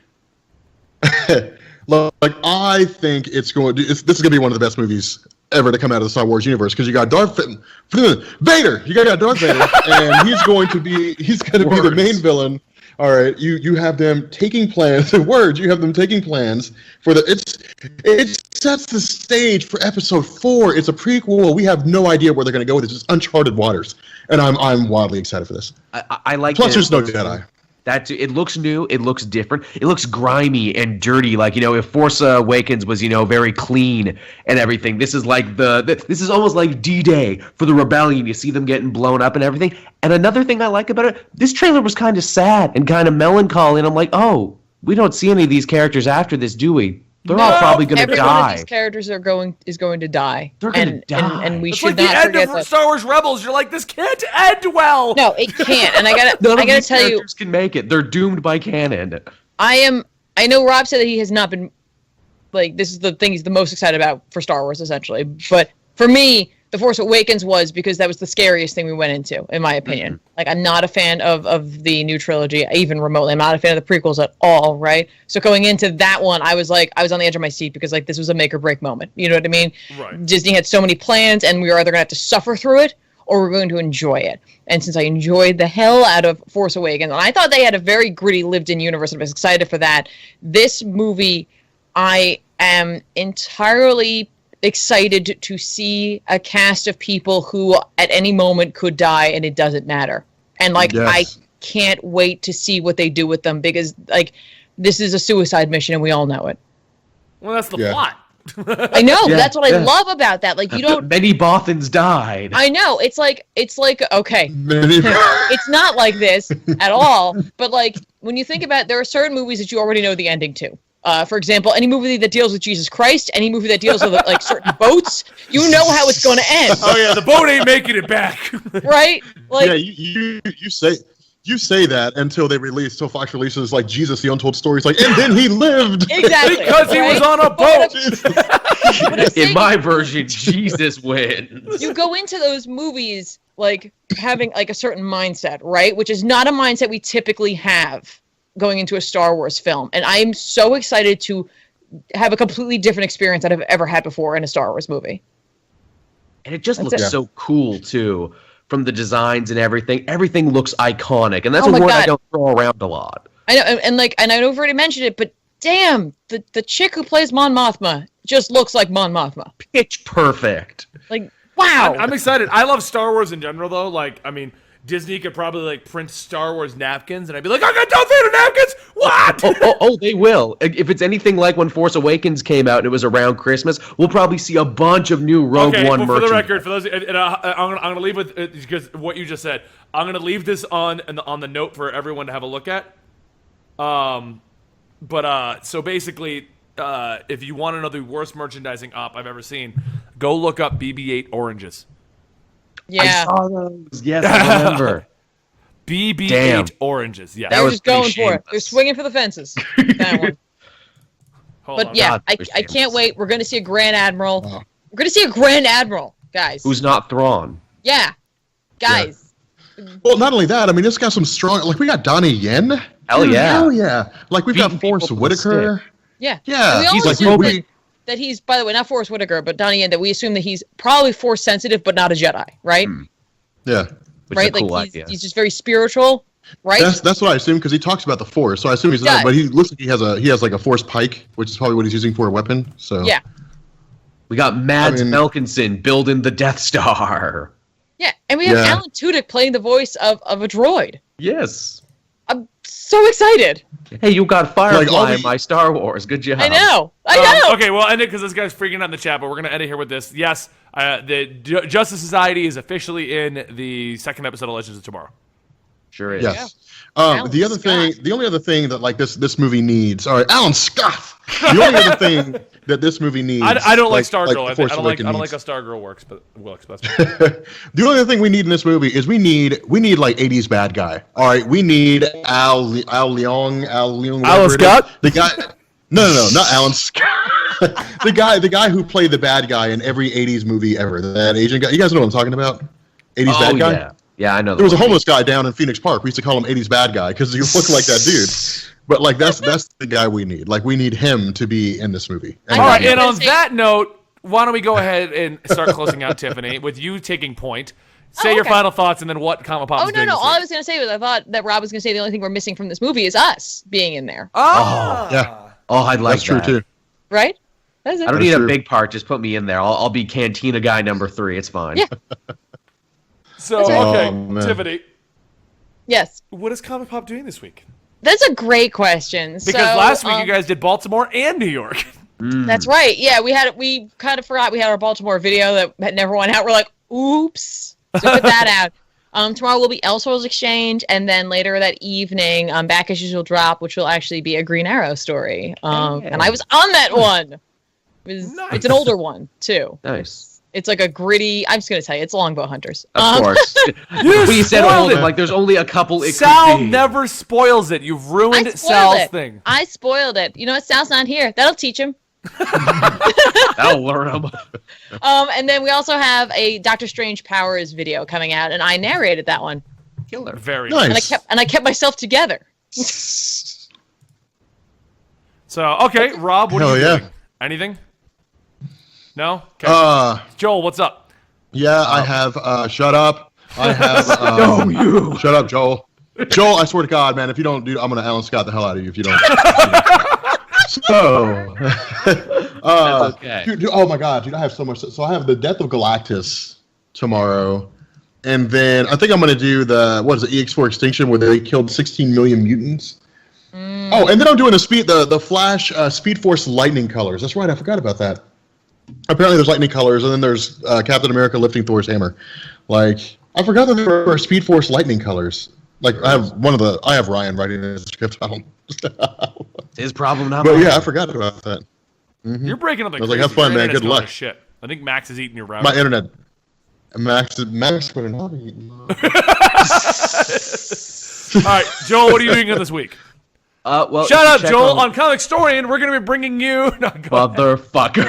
Like, I think this is going to be one of the best movies ever to come out of the Star Wars universe, because you got Vader. You got Darth Vader, and he's going to be the main villain. All right, you have them taking plans. You have them taking plans for it sets the stage for Episode 4. It's a prequel. We have no idea where they're going to go with it. It's just uncharted waters, and I'm wildly excited for this. I like. Plus, there's no Jedi. That it looks new, it looks different, it looks grimy and dirty. Like, if Force Awakens was, very clean and everything, this is like this is almost like D-Day for the rebellion. You see them getting blown up and everything. And another thing I like about it, this trailer was kind of sad and kind of melancholy, and I'm like, oh, we don't see any of these characters after this, do we? They're all probably going to die. Every one of these characters is going to die. They're going to die. And we It's should like not the end forget of that. Star Wars Rebels. You're like, this can't end well. No, it can't. And I None of gotta these tell you, characters can make it. They're doomed by canon. I know Rob said that he has not been, like, this is the thing he's the most excited about for Star Wars, essentially. But for me, The Force Awakens was because that was the scariest thing we went into, in my opinion. Mm-hmm. Like, I'm not a fan of the new trilogy, even remotely. I'm not a fan of the prequels at all, right? So going into that one, I was on the edge of my seat because, like, this was a make or break moment. You know what I mean? Right. Disney had so many plans, and we were either going to have to suffer through it or we're going to enjoy it. And since I enjoyed the hell out of Force Awakens, and I thought they had a very gritty, lived-in universe, and I was excited for that, this movie, I am entirely excited to see a cast of people who at any moment could die and it doesn't matter. And I can't wait to see what they do with them, because this is a suicide mission and we all know it. Well, that's the plot. I know. That's what I love about that. Like, you don't. Many Bothans died. I know. It's like okay. It's not like this at all. But like, when you think about it, there are certain movies that you already know the ending to. For example, any movie that deals with Jesus Christ, any movie that deals with like certain boats, you know how it's going to end. Oh yeah, the boat ain't making it back. Right? Like, yeah, you say that until Fox releases like Jesus, the Untold Story. It's like, and then he lived. Exactly. Because he was on a boat. In my version, Jesus wins. You go into those movies like having like a certain mindset, right? Which is not a mindset we typically have going into a Star Wars film. And I am so excited to have a completely different experience that I've ever had before in a Star Wars movie. And it just looks so cool, too, from the designs and everything. Everything looks iconic, and that's a word I don't throw around a lot. I know, and I know I've already mentioned it, but damn, the chick who plays Mon Mothma just looks like Mon Mothma. Pitch perfect. Like, wow. I'm excited. I love Star Wars in general, though. Like, I mean, Disney could probably like print Star Wars napkins, and I'd be like, I got Darth Vader napkins. What? They will. If it's anything like when Force Awakens came out and it was around Christmas, we'll probably see a bunch of new Rogue One merchandise. For the record, for those, I'm gonna leave with because what you just said. I'm gonna leave this on the note for everyone to have a look at. So basically, if you want to know the worst merchandising op I've ever seen, go look up BB-8 oranges. Yeah. I saw those. Yes, I remember. BB-8 oranges. Yeah. They were just going for it. They're swinging for the fences. That one. But yeah, I can't wait. We're going to see a Grand Admiral. Oh. We're going to see a Grand Admiral, guys. Who's not Thrawn. Yeah. Guys. Yeah. Well, not only that, I mean, it's got some strong, like, we got Donnie Yen. Hell yeah. Hell yeah. Like, we've got Forrest Whitaker. Yeah. Yeah. He's like, that he's, by the way, not Forrest Whitaker, but Donnie Yen, that we assume that he's probably Force sensitive, but not a Jedi, right? Yeah. Which is like, he's just very spiritual, right? That's what I assume, because he talks about the Force, so I assume he's not, but he looks like he has like a Force pike, which is probably what he's using for a weapon, so. Yeah. We got Mads Mikkelsen building the Death Star. Yeah, and we have Alan Tudyk playing the voice of a droid. Yes. I'm so excited. Hey, you got Firefly Like, all in the- my Star Wars. Good job. I know. I know. Okay, we'll end it because this guy's freaking out in the chat, but we're going to end it here with this. Yes, the Justice Society is officially in the second episode of Legends of Tomorrow. Sure is. Yes. Alan The other Scott. thing, the only other thing that like this movie needs, all right, Alan Scott. The only other thing that this movie needs, I don't like Stargirl. The I Force don't like Awakens how Stargirl works, but Wilkes, that's The only other thing we need in this movie is we need like 80s bad guy. All right, we need Al Leong. Alan whatever it is. Scott? The guy. No, not Alan Scott. the guy who played the bad guy in every 80s movie ever. That Asian guy. You guys know what I'm talking about? 80s Oh, bad guy. yeah. Yeah, I know. There was a homeless guy down in Phoenix Park. We used to call him 80s bad guy because he looked like that dude. But like that's the guy we need. Like we need him to be in this movie. I All right, know. and on that note, why don't we go ahead and start closing out, Tiffany, with you taking point. Say your okay. final thoughts and then what Comic Pop Oh is no, doing no! this All I week. was gonna say was I thought that Rob was gonna say the only thing we're missing from this movie is us being in there, Yeah, Oh, I'd like that's true that. too. right? That's it. I don't That's need true. a big part. Just put me in there. I'll be Cantina guy number 3. It's fine. Yeah. So, That's right. okay, Oh, man. Tiffany, Yes, what is Comic Pop doing this week? that's a great question. Because So, last week you guys did Baltimore and New York. That's right. Yeah, we kind of forgot we had our Baltimore video that had never went out. We're like, oops. So put that out. Tomorrow will be Elseworlds Exchange, and then later that evening, back issues will drop, which will actually be a Green Arrow story. And I was on that one. It's an older one too. Nice. It's like a gritty. I'm just gonna tell you, it's Longbow Hunters. Of course. You We said spoiled hold it. it. Like there's only a couple. It Sal could be. never spoils it. You've ruined I spoiled Sal's it. thing. I spoiled it. You know what? Sal's not here. That'll teach him. That'll learn them. And then we also have a Doctor Strange Powers video coming out, and I narrated that one, Killer. Very Nice. and I kept myself together. So, okay, Rob, what are Hell you yeah. doing? Anything? No? Okay. Joel, what's up? Yeah, I have. Shut up. I have. Shut up, Joel. Joel, I swear to God, man, if you don't do, I'm gonna Alan Scott the hell out of you if you don't. So, That's okay. dude, oh my God, dude, I have so much. So I have the Death of Galactus tomorrow, and then I think I'm gonna do the EX4 Extinction where they killed 16 million mutants. Oh, and then I'm doing the Flash Speed Force Lightning Colors. That's right, I forgot about that. Apparently, there's lightning colors, and then there's Captain America lifting Thor's hammer. Like, I forgot that there were Speed Force lightning colors. Like, I have Ryan writing the script. I don't. It's his problem, not But mine. yeah, I forgot about that. You're breaking up like I was like, crazy. have fun, Your man. internet's Good going luck. to Shit. I think Max is eating your router. My internet. Max better not be. All right, Joel, what are you doing this week? Well, Shout out, check Joel. On Comic Storian, we're going to be bringing you... No, go ahead. Motherfucker.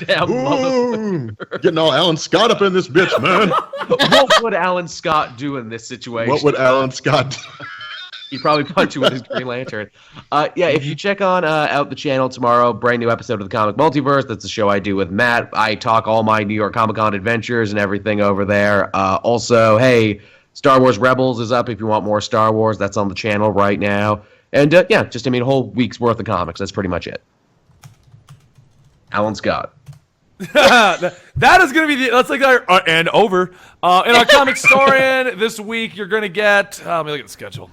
Damn motherfucker. Ooh, getting all Alan Scott up in this bitch, man. What would Alan Scott do in this situation? What would Alan Scott do? He'd probably punch you with his Green Lantern. Yeah, if you check on out the channel tomorrow, brand new episode of the Comic Multiverse. That's the show I do with Matt. I talk all my New York Comic Con adventures and everything over there. Also, hey, Star Wars Rebels is up if you want more Star Wars. That's on the channel right now. And yeah, just, a whole week's worth of comics. That's pretty much it. Alan Scott. That is going to be that's like our and over. In our Comic Storian this week, you're going to get let me look at the schedule.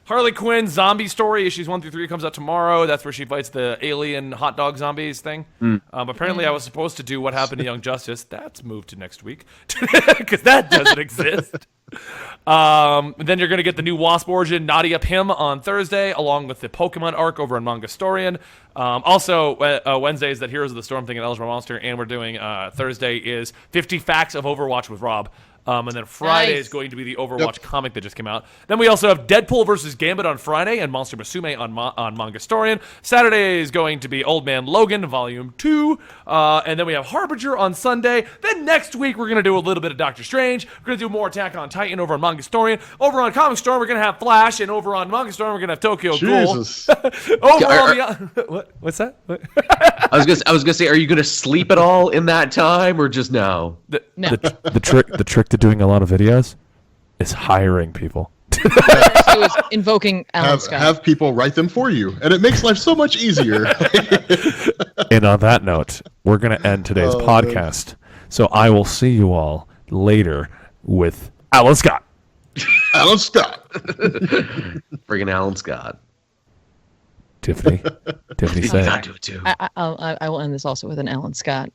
Harley Quinn zombie story issues 1 through 3 comes out tomorrow. That's where she fights the alien hot dog zombies thing. Apparently, I was supposed to do What Happened to Young Justice. That's moved to next week because that doesn't exist. Then you're going to get the new Wasp origin, Nadia Pym, on Thursday, along with the Pokemon arc over on Manga Storian. Also, Wednesday is that Heroes of the Storm thing at Eligible Monster, and we're doing Thursday is 50 Facts of Overwatch with Rob. And then Friday Nice. is going to be the Overwatch comic that just came out. Then we also have Deadpool versus Gambit on Friday and Monster Musume on Manga Storian. Saturday is going to be Old Man Logan Volume 2. And then we have Harbinger on Sunday. Then next week we're going to do a little bit of Doctor Strange. We're going to do more Attack on Titan over on Manga Storian. Over on Comic Storm we're going to have Flash. And over on Manga Storm we're going to have Tokyo Jesus. Ghoul. Over on the... What's that? What? I was gonna say, are you gonna sleep at all in that time, or just no? No, The trick to doing a lot of videos is hiring people. it was invoking Alan Scott. Have people write them for you, and it makes life so much easier. And on that note, we're going to end today's podcast. So I will see you all later with Alan Scott. Alan Scott. Friggin' Alan Scott. Tiffany You said. got to do it too. I will end this also with an Alan Scott